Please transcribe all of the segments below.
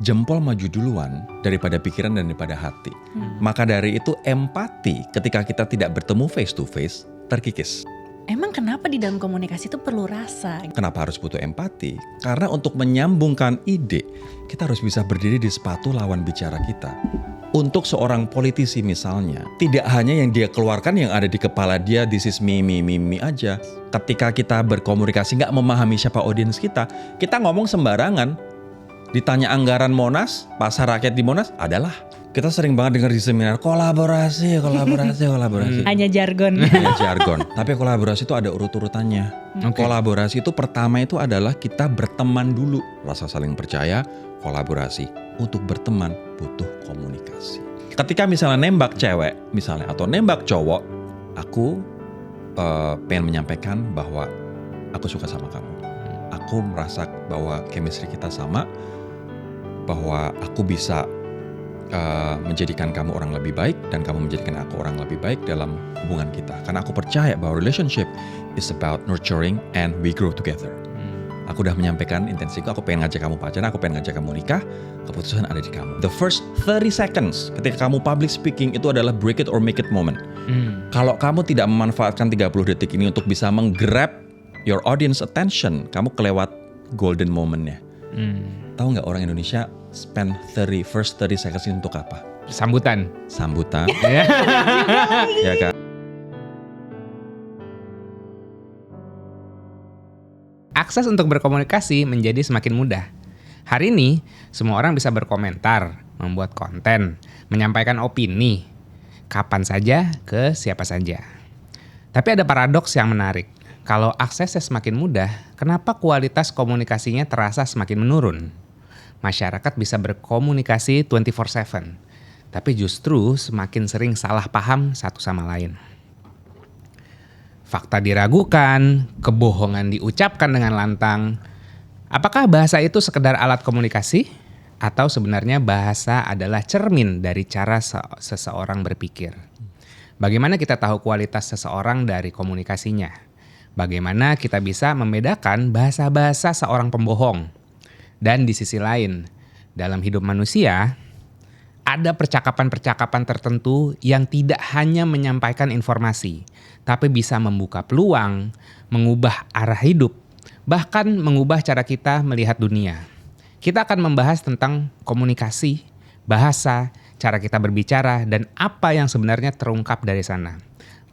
jempol maju duluan daripada pikiran dan daripada hati. Maka dari itu empati ketika kita tidak bertemu face to face terkikis. Emang kenapa di dalam komunikasi itu perlu rasa? Kenapa harus butuh empati? Karena untuk menyambungkan ide, kita harus bisa berdiri di sepatu lawan bicara kita. Untuk seorang politisi misalnya, tidak hanya yang dia keluarkan yang ada di kepala dia, this is me aja. Ketika kita berkomunikasi nggak memahami siapa audiens kita ngomong sembarangan. Ditanya anggaran Monas, pasar rakyat di Monas, adalah. Kita sering banget dengar di seminar, kolaborasi. Hanya jargon. Hanya jargon. Tapi kolaborasi itu ada urut-urutannya. Kolaborasi itu pertama itu adalah kita berteman dulu. Rasa saling percaya, kolaborasi. Untuk berteman butuh komunikasi. Ketika misalnya nembak cewek misalnya atau nembak cowok, aku pengen menyampaikan bahwa aku suka sama kamu. Aku merasa bahwa chemistry kita sama, bahwa aku bisa menjadikan kamu orang lebih baik dan kamu menjadikan aku orang lebih baik dalam hubungan kita. Karena aku percaya bahwa relationship is about nurturing and we grow together. Aku udah menyampaikan intensiku, aku pengen ngajak kamu pacaran, aku pengen ngajak kamu nikah, keputusan ada di kamu. The first 30 seconds ketika kamu public speaking itu adalah break it or make it moment. Kalau kamu tidak memanfaatkan 30 detik ini untuk bisa menggrab your audience attention, kamu kelewat golden momentnya. Tahu nggak orang Indonesia spend first 30 seconds ini untuk apa? Sambutan. Ya kan? Akses untuk berkomunikasi menjadi semakin mudah. Hari ini, semua orang bisa berkomentar, membuat konten, menyampaikan opini, kapan saja, ke siapa saja. Tapi ada paradoks yang menarik. Kalau aksesnya semakin mudah, kenapa kualitas komunikasinya terasa semakin menurun? Masyarakat bisa berkomunikasi 24/7, tapi justru semakin sering salah paham satu sama lain. Fakta diragukan, kebohongan diucapkan dengan lantang. Apakah bahasa itu sekedar alat komunikasi? Atau sebenarnya bahasa adalah cermin dari cara seseorang berpikir? Bagaimana kita tahu kualitas seseorang dari komunikasinya? Bagaimana kita bisa membedakan bahasa-bahasa seorang pembohong? Dan di sisi lain, dalam hidup manusia, ada percakapan-percakapan tertentu yang tidak hanya menyampaikan informasi, tapi bisa membuka peluang, mengubah arah hidup, bahkan mengubah cara kita melihat dunia. Kita akan membahas tentang komunikasi, bahasa, cara kita berbicara, dan apa yang sebenarnya terungkap dari sana.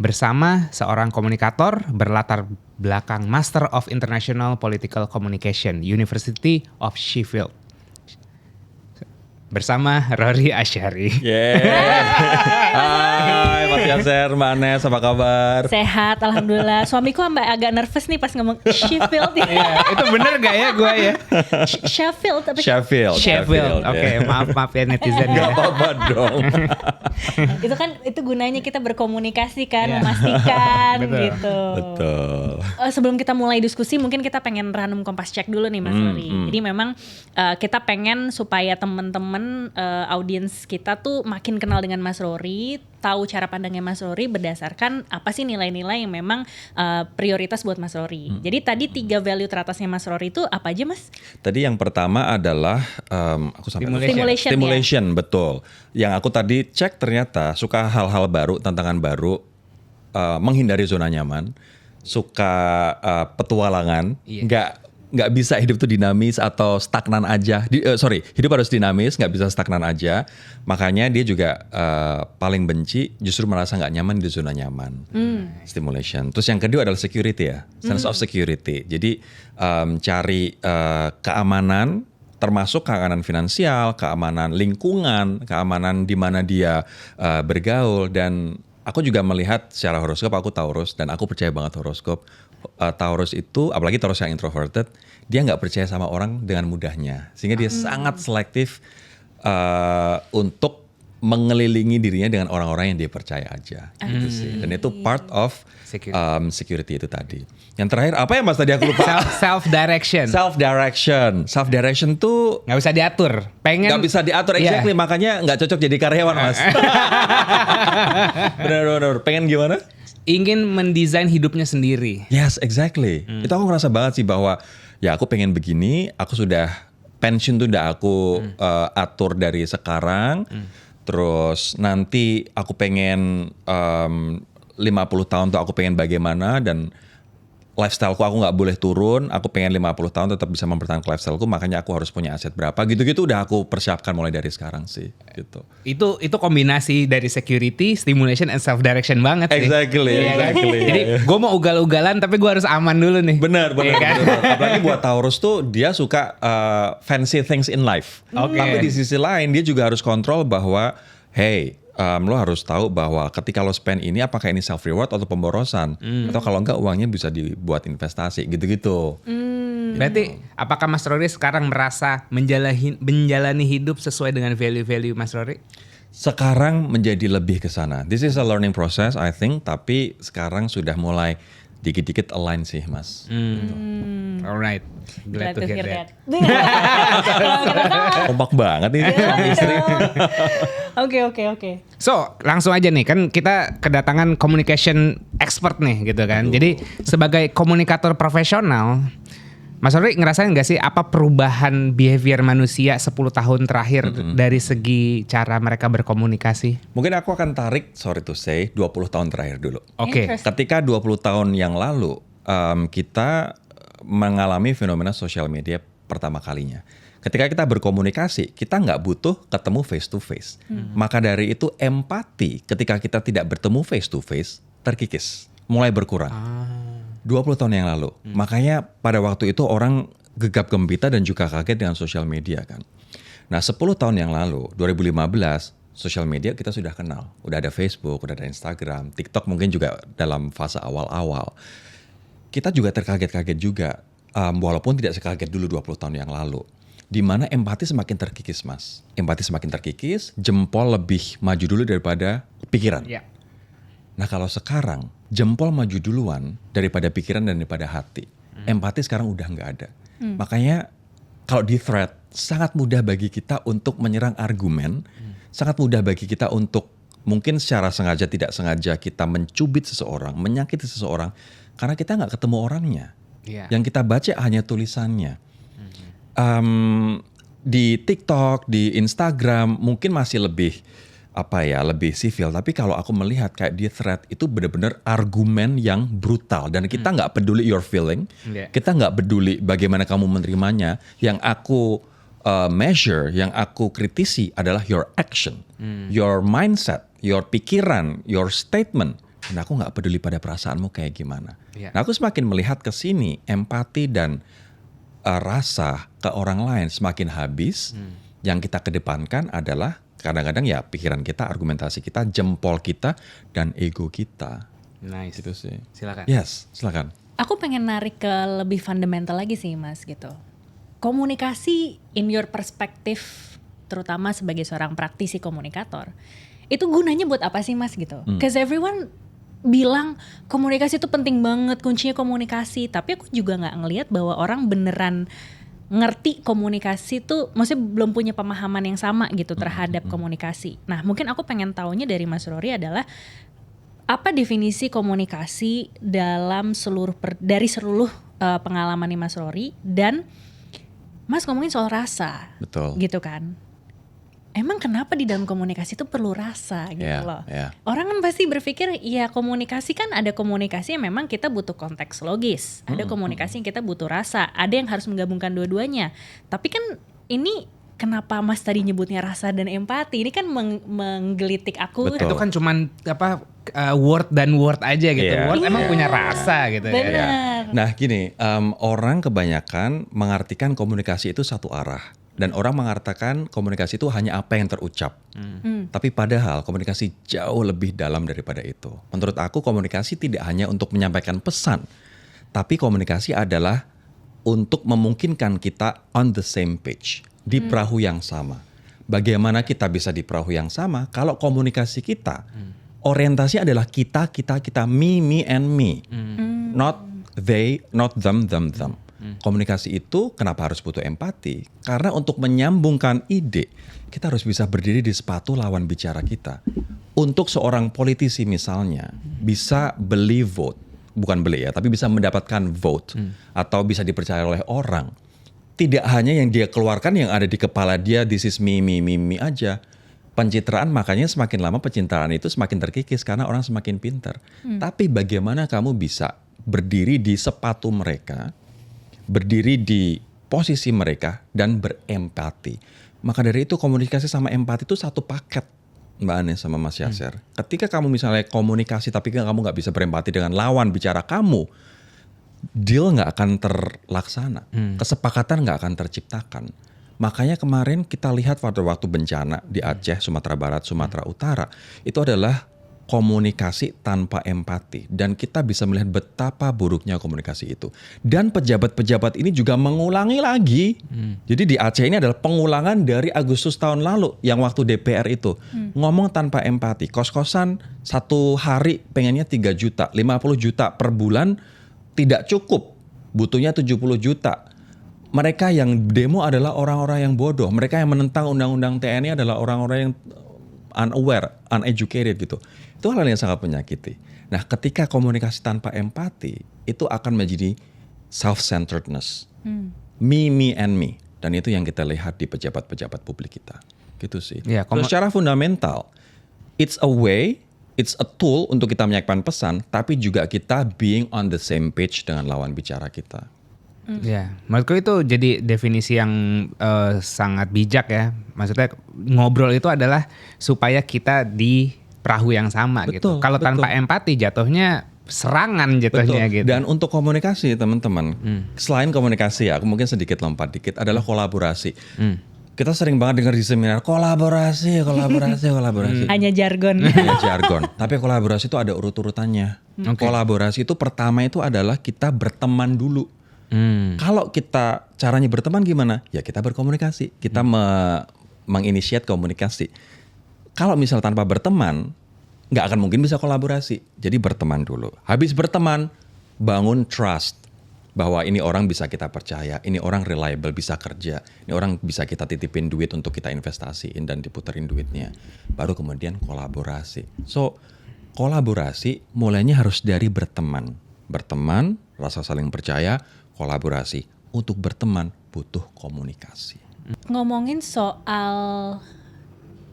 Bersama seorang komunikator berlatar belakang Master of International Political Communication, University of Sheffield. Bersama Rory Asyari. Hai Mas Yasser, Mbak Anes, apa kabar? Sehat, alhamdulillah. Suamiku agak nervous nih pas ngomong Sheffield. Iya, itu bener gak ya gue ya? Sheffield. Sheffield. Oke, maaf ya netizen. Gak apa-apa dong. itu gunanya kita berkomunikasi kan, memastikan gitu. Betul. Sebelum kita mulai diskusi, mungkin kita pengen random kompas check dulu nih Mas Rory. Jadi memang kita pengen supaya teman-teman audiens kita tuh makin kenal dengan Mas Rory, tahu cara pandangnya Mas Rory berdasarkan apa sih nilai-nilai yang memang prioritas buat Mas Rory. Jadi tadi 3 value teratasnya Mas Rory itu apa aja Mas? Tadi yang pertama adalah stimulation, betul. Yang aku tadi cek ternyata suka hal-hal baru, tantangan baru, menghindari zona nyaman, suka petualangan, nggak bisa hidup tuh dinamis atau stagnan aja. Hidup harus dinamis, nggak bisa stagnan aja. Makanya dia juga paling benci justru merasa nggak nyaman di zona nyaman. Stimulation. Terus yang kedua adalah security ya, sense of security. Jadi cari keamanan, termasuk keamanan finansial, keamanan lingkungan, keamanan di mana dia bergaul. Dan aku juga melihat secara horoskop, aku Taurus dan aku percaya banget horoskop. Taurus itu, apalagi Taurus yang introverted, dia nggak percaya sama orang dengan mudahnya, sehingga dia sangat selektif untuk mengelilingi dirinya dengan orang-orang yang dia percaya aja, gitu sih. Dan itu part of security itu tadi. Yang terakhir apa ya Mas tadi aku lupa? Self direction. Self direction tuh nggak bisa diatur. Nggak bisa diatur exactly, makanya nggak cocok jadi karyawan Mas. Benar. Pengen gimana? Ingin mendesain hidupnya sendiri. Yes, exactly. Itu aku ngerasa banget sih bahwa ya aku pengen begini, aku sudah pensiun tuh udah aku atur dari sekarang. Terus nanti aku pengen 50 tahun tuh aku pengen bagaimana, dan lifestyleku aku nggak boleh turun. Aku pengen 50 tahun tetap bisa mempertahankan lifestyleku, makanya aku harus punya aset berapa. Gitu-gitu udah aku persiapkan mulai dari sekarang sih. Gitu. Itu kombinasi dari security, stimulation, and self direction banget sih. Exactly. Jadi gue mau ugal-ugalan tapi gue harus aman dulu nih. Benar. Iya kan? Apalagi buat Taurus tuh dia suka fancy things in life. Oke. Tapi di sisi lain dia juga harus kontrol bahwa, hey, lo harus tahu bahwa ketika lo spend ini, apakah ini self reward atau pemborosan, atau kalau enggak uangnya bisa dibuat investasi, gitu-gitu. Berarti apakah Mas Rory sekarang merasa menjalani hidup sesuai dengan value-value Mas Rory? Sekarang menjadi lebih ke sana. This is a learning process, I think. Tapi sekarang sudah mulai dikit-dikit align sih, Mas. Alright, glad to hear that. Kompak banget nih suami istri. Oke. So, langsung aja nih, kan kita kedatangan communication expert nih gitu kan. Jadi sebagai komunikator profesional, Mas Rory ngerasain gak sih apa perubahan behavior manusia 10 tahun terakhir dari segi cara mereka berkomunikasi? Mungkin aku akan tarik, sorry to say, 20 tahun terakhir dulu. Oke. Ketika 20 tahun yang lalu, kita mengalami fenomena sosial media pertama kalinya. Ketika kita berkomunikasi, kita nggak butuh ketemu face to face. Maka dari itu empati ketika kita tidak bertemu face to face terkikis, mulai berkurang. 20 tahun yang lalu. Makanya pada waktu itu orang gegap gempita dan juga kaget dengan sosial media kan. Nah 10 tahun yang lalu, 2015, sosial media kita sudah kenal. Udah ada Facebook, udah ada Instagram, TikTok mungkin juga dalam fase awal-awal. Kita juga terkaget-kaget juga, walaupun tidak sekaget dulu 20 tahun yang lalu. Di mana empati semakin terkikis, Mas. Empati semakin terkikis, jempol lebih maju dulu daripada pikiran. Ya. Nah kalau sekarang, jempol maju duluan daripada pikiran dan daripada hati. Empati sekarang udah nggak ada. Makanya kalau di thread, sangat mudah bagi kita untuk menyerang argumen, sangat mudah bagi kita untuk mungkin secara sengaja tidak sengaja kita mencubit seseorang, menyakiti seseorang, karena kita nggak ketemu orangnya. Yeah. Yang kita baca hanya tulisannya. Di TikTok, di Instagram mungkin masih lebih lebih sivil. Tapi kalau aku melihat kayak di thread itu benar-benar argumen yang brutal dan kita nggak peduli your feeling, kita nggak peduli bagaimana kamu menerimanya. Yang aku measure, yang aku kritisi adalah your action, your mindset, your pikiran, your statement. Dan aku nggak peduli pada perasaanmu kayak gimana. Nah aku semakin melihat ke sini empati dan rasa ke orang lain semakin habis. Yang kita kedepankan adalah kadang-kadang ya pikiran kita, argumentasi kita, jempol kita, dan ego kita. Nice. Gitu sih. Silakan. Yes, silakan. Aku pengen narik ke lebih fundamental lagi sih Mas gitu. Komunikasi in your perspective, terutama sebagai seorang praktisi komunikator, itu gunanya buat apa sih Mas gitu? Cause everyone bilang komunikasi itu penting banget, kuncinya komunikasi. Tapi aku juga nggak ngelihat bahwa orang beneran ngerti komunikasi tuh, maksudnya belum punya pemahaman yang sama gitu terhadap komunikasi. Nah mungkin aku pengen taunya dari Mas Rory adalah apa definisi komunikasi dalam dari seluruh pengalaman Mas Rory, dan Mas ngomongin soal rasa. Betul. Gitu kan. Emang kenapa di dalam komunikasi itu perlu rasa gitu loh. Orang kan pasti berpikir ya komunikasi kan ada komunikasi yang memang kita butuh konteks logis. Ada komunikasi yang kita butuh rasa. Ada yang harus menggabungkan dua-duanya. Tapi kan ini kenapa Mas tadi nyebutnya rasa dan empati? Ini kan menggelitik aku. Betul. Itu kan cuman word dan word aja gitu. Word emang punya rasa gitu. Benar. Nah gini, orang kebanyakan mengartikan komunikasi itu satu arah. Dan orang mengatakan komunikasi itu hanya apa yang terucap. Tapi padahal komunikasi jauh lebih dalam daripada itu. Menurut aku komunikasi tidak hanya untuk menyampaikan pesan. Tapi komunikasi adalah untuk memungkinkan kita on the same page. Di perahu yang sama. Bagaimana kita bisa di perahu yang sama kalau komunikasi kita orientasi adalah kita, me and me. Not they, not them. Komunikasi itu kenapa harus butuh empati? Karena untuk menyambungkan ide, kita harus bisa berdiri di sepatu lawan bicara kita. Untuk seorang politisi misalnya, bisa beli vote. Bukan beli ya, tapi bisa mendapatkan vote. Atau bisa dipercaya oleh orang. tidak hanya yang dia keluarkan yang ada di kepala dia, this is me aja. Pencitraan, makanya semakin lama pencitraan itu semakin terkikis karena orang semakin pintar. Tapi bagaimana kamu bisa berdiri di sepatu mereka, berdiri di posisi mereka dan berempati. Maka dari itu komunikasi sama empati itu satu paket, Mbak Ane sama Mas Yasser. Ketika kamu misalnya komunikasi tapi kamu nggak bisa berempati dengan lawan bicara kamu, deal nggak akan terlaksana, kesepakatan nggak akan terciptakan. Makanya kemarin kita lihat pada waktu bencana di Aceh, Sumatera Barat, Sumatera Utara, itu adalah komunikasi tanpa empati. Dan kita bisa melihat betapa buruknya komunikasi itu. Dan pejabat-pejabat ini juga mengulangi lagi. Jadi di Aceh ini adalah pengulangan dari Agustus tahun lalu yang waktu DPR itu. Ngomong tanpa empati. Kos-kosan satu hari pengennya 3 juta, 50 juta per bulan tidak cukup. Butuhnya 70 juta. Mereka yang demo adalah orang-orang yang bodoh. Mereka yang menentang undang-undang TNI adalah orang-orang yang unaware, uneducated gitu. Itu hal yang sangat menyakiti. Nah, ketika komunikasi tanpa empati, itu akan menjadi self-centeredness. Me, and me. Dan itu yang kita lihat di pejabat-pejabat publik kita. Gitu sih. Ya, Terus secara fundamental, it's a way, it's a tool untuk kita menyampaikan pesan, tapi juga kita being on the same page dengan lawan bicara kita. Ya, menurutku itu jadi definisi yang sangat bijak ya. Maksudnya ngobrol itu adalah supaya kita di perahu yang sama gitu. Kalau tanpa empati jatuhnya serangan jatuhnya gitu. Dan untuk komunikasi teman-teman, selain komunikasi ya, aku mungkin sedikit lompat dikit adalah kolaborasi. Kita sering banget dengar di seminar kolaborasi. Hanya jargon. Hanya jargon. Tapi kolaborasi itu ada urut-urutannya. Kolaborasi itu pertama itu adalah kita berteman dulu. Kalau kita caranya berteman gimana? Ya kita berkomunikasi, kita menginisiat komunikasi. Kalau misal tanpa berteman, nggak akan mungkin bisa kolaborasi. Jadi berteman dulu. Habis berteman, bangun trust bahwa ini orang bisa kita percaya, ini orang reliable, bisa kerja, ini orang bisa kita titipin duit untuk kita investasiin dan diputerin duitnya. Baru kemudian kolaborasi. So kolaborasi mulainya harus dari berteman. Berteman, rasa saling percaya, kolaborasi. Untuk berteman butuh komunikasi. Ngomongin soal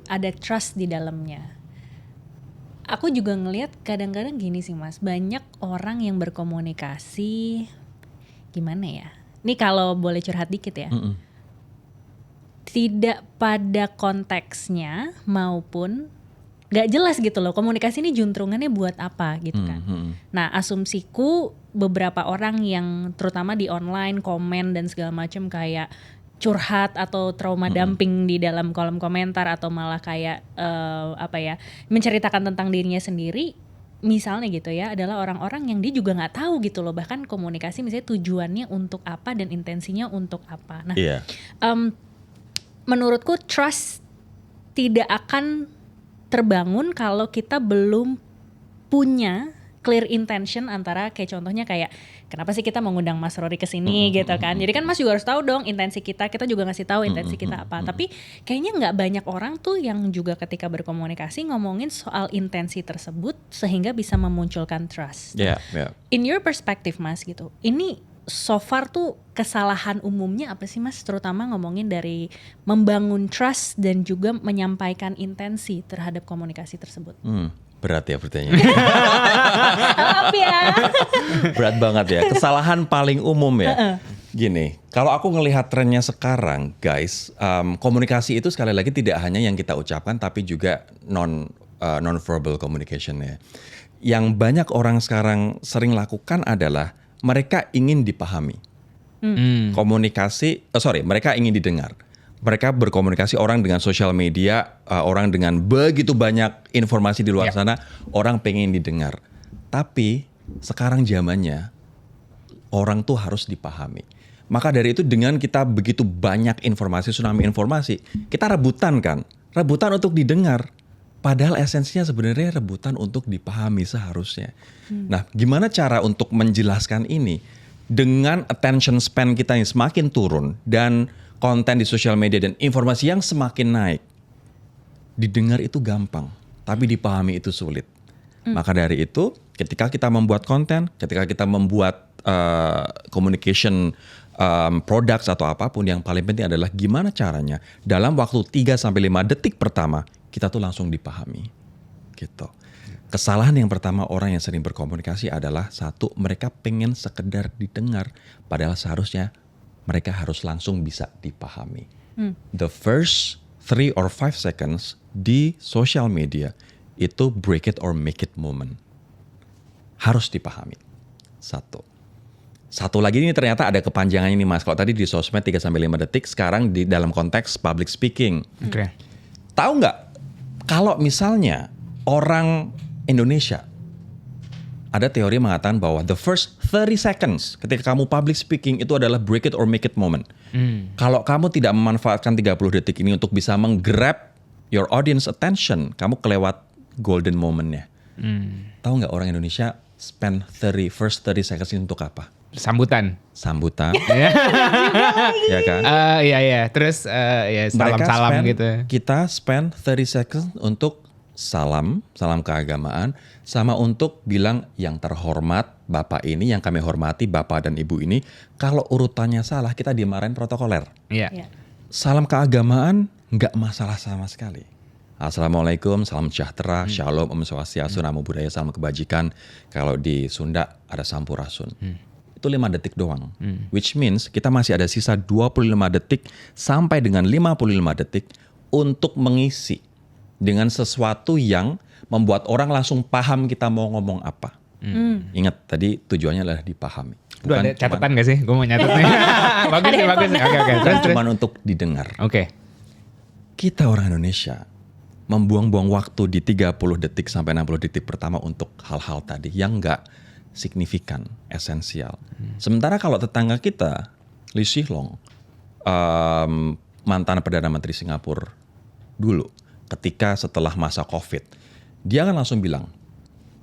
ada trust di dalamnya. Aku juga ngelihat kadang-kadang gini sih Mas, banyak orang yang berkomunikasi gimana ya? Ini kalau boleh curhat dikit ya. Tidak pada konteksnya maupun gak jelas gitu loh, komunikasi ini juntrungannya buat apa gitu kan. Nah asumsiku beberapa orang yang terutama di online komen dan segala macam kayak curhat atau trauma dumping di dalam kolom komentar atau malah kayak menceritakan tentang dirinya sendiri misalnya gitu ya, adalah orang-orang yang dia juga nggak tahu gitu loh, bahkan komunikasi misalnya tujuannya untuk apa dan intensinya untuk apa. Nah menurutku trust tidak akan terbangun kalau kita belum punya clear intention antara kayak contohnya kayak kenapa sih kita mengundang Mas Rory ke sini gitu kan. Jadi kan Mas juga harus tahu dong intensi kita juga ngasih tahu intensi kita apa. Tapi kayaknya nggak banyak orang tuh yang juga ketika berkomunikasi ngomongin soal intensi tersebut sehingga bisa memunculkan trust. In your perspective Mas gitu, ini so far tuh kesalahan umumnya apa sih Mas? Terutama ngomongin dari membangun trust dan juga menyampaikan intensi terhadap komunikasi tersebut. Berat ya pertanyaannya. Maaf ya. Berat banget ya. Kesalahan paling umum ya. Gini, kalau aku ngelihat trennya sekarang, guys, komunikasi itu sekali lagi tidak hanya yang kita ucapkan, tapi juga non-verbal communication ya. Yang banyak orang sekarang sering lakukan adalah mereka ingin dipahami. Mereka ingin didengar. Mereka berkomunikasi orang dengan sosial media, orang dengan begitu banyak informasi di luar sana, orang pengen didengar. Tapi sekarang zamannya orang tuh harus dipahami. Maka dari itu dengan kita begitu banyak informasi, tsunami informasi, kita rebutan untuk didengar. Padahal esensinya sebenarnya rebutan untuk dipahami seharusnya. Nah, gimana cara untuk menjelaskan ini? Dengan attention span kita yang semakin turun dan konten di sosial media dan informasi yang semakin naik. Didengar itu gampang, tapi dipahami itu sulit. Maka dari itu, ketika kita membuat konten, ketika kita membuat communication produk atau apapun, yang paling penting adalah gimana caranya dalam waktu 3-5 detik pertama kita tuh langsung dipahami. Gitu. Kesalahan yang pertama orang yang sering berkomunikasi adalah satu, mereka pengen sekedar didengar, padahal seharusnya mereka harus langsung bisa dipahami. The first 3 or 5 seconds di social media itu break it or make it moment. Harus dipahami. Satu lagi ini ternyata ada kepanjangannya nih Mas. Kalau tadi di sosmed 3-5 detik, sekarang di dalam konteks public speaking. Oke. Tahu nggak kalau misalnya orang Indonesia, ada teori mengatakan bahwa the first 30 seconds ketika kamu public speaking itu adalah break it or make it moment. Kalau kamu tidak memanfaatkan 30 detik ini untuk bisa menggrab your audience attention, kamu kelewat golden momentnya. Tahu nggak orang Indonesia spend first 30 seconds ini untuk apa? Sambutan, ya kan? Iya. Terus salam gitu. Kita spend 30 seconds untuk salam keagamaan, sama untuk bilang yang terhormat Bapak ini, yang kami hormati Bapak dan Ibu ini. Kalau urutannya salah, kita dimarahin protokoler. Iya. Salam keagamaan nggak masalah sama sekali. Assalamualaikum, salam sejahtera, shalom, om swastiastu, namo buddhaya, salam kebajikan. Kalau di Sunda ada sampurasun. Itu 5 detik doang. Which means kita masih ada sisa 25 detik sampai dengan 55 detik untuk mengisi dengan sesuatu yang membuat orang langsung paham kita mau ngomong apa. Ingat tadi tujuannya adalah dipahami. Bukan ada catatan gak sih? Gue mau nyatet nih. Bagus nih. Oke. Bukan cuma untuk didengar. Oke. Kita orang Indonesia membuang-buang waktu di 30 detik sampai 60 detik pertama untuk hal-hal tadi yang nggak signifikan, esensial. Sementara kalau tetangga kita, Lee Hsien Loong, mantan Perdana Menteri Singapura dulu, ketika setelah masa COVID, dia kan langsung bilang,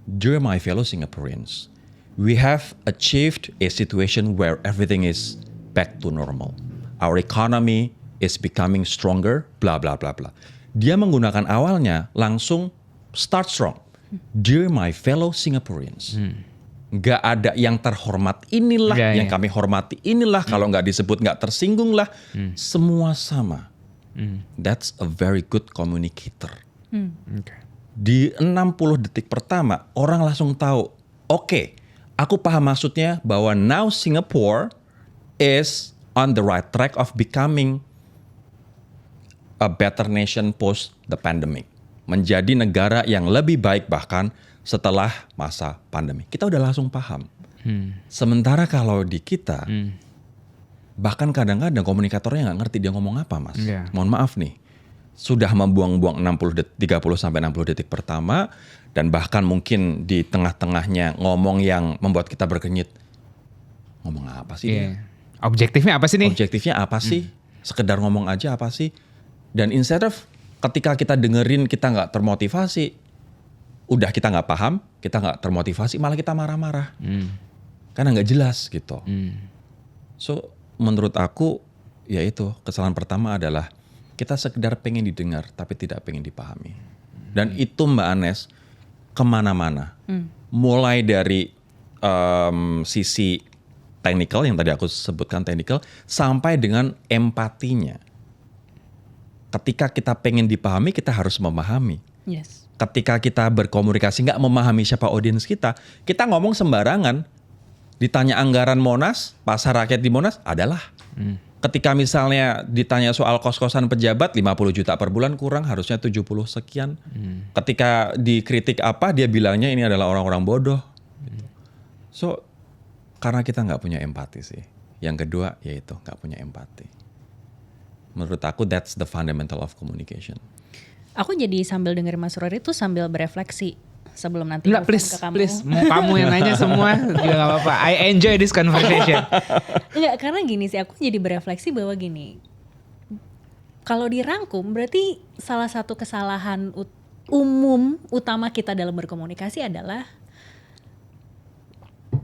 "Dear my fellow Singaporeans, we have achieved a situation where everything is back to normal. Our economy is becoming stronger, bla bla bla bla." Dia menggunakan awalnya langsung start strong. Dear my fellow Singaporeans. Gak ada yang terhormat inilah, yang kami hormati inilah, kalau gak disebut gak tersinggung lah. Semua sama. That's a very good communicator. Okay. Di 60 detik pertama, orang langsung tahu, oke, aku paham maksudnya bahwa now Singapore is on the right track of becoming a better nation post the pandemic. Menjadi negara yang lebih baik bahkan setelah masa pandemi. Kita udah langsung paham. Sementara kalau di kita, bahkan kadang-kadang komunikatornya nggak ngerti dia ngomong apa, Mas. Mohon maaf nih, sudah membuang-buang 30 sampai 60 detik pertama, dan bahkan mungkin di tengah-tengahnya ngomong yang membuat kita berkenyit. Ngomong apa sih dia? Objektifnya apa sih nih? Objektifnya apa sih? Sekedar ngomong aja apa sih? Dan instead of ketika kita dengerin kita nggak termotivasi, udah kita nggak paham, kita nggak termotivasi, malah kita marah-marah. Karena nggak jelas gitu. So, menurut aku, ya itu kesalahan pertama adalah kita sekedar pengen didengar tapi tidak pengen dipahami. Dan itu Mbak Anes kemana-mana. Mulai dari sisi technical yang tadi aku sebutkan technical, sampai dengan empatinya. Ketika kita pengen dipahami, kita harus memahami. Yes. Ketika kita berkomunikasi nggak memahami siapa audiens kita ngomong sembarangan. Ditanya anggaran Monas, pasar rakyat di Monas, adalah. Ketika misalnya ditanya soal kos-kosan pejabat 50 juta per bulan kurang, harusnya 70 sekian. Ketika dikritik apa, dia bilangnya ini adalah orang-orang bodoh. So, karena kita nggak punya empati sih. Yang kedua, yaitu nggak punya empati. Menurut aku, that's the fundamental of communication. Aku jadi sambil dengerin Mas Rory tuh sambil berefleksi sebelum nanti Enggak, please, ke kamu. please. Mau kamu yang nanya semua juga gak apa-apa. I enjoy this conversation. Enggak, karena gini sih, aku jadi berefleksi bahwa gini, kalau dirangkum berarti salah satu kesalahan umum utama kita dalam berkomunikasi adalah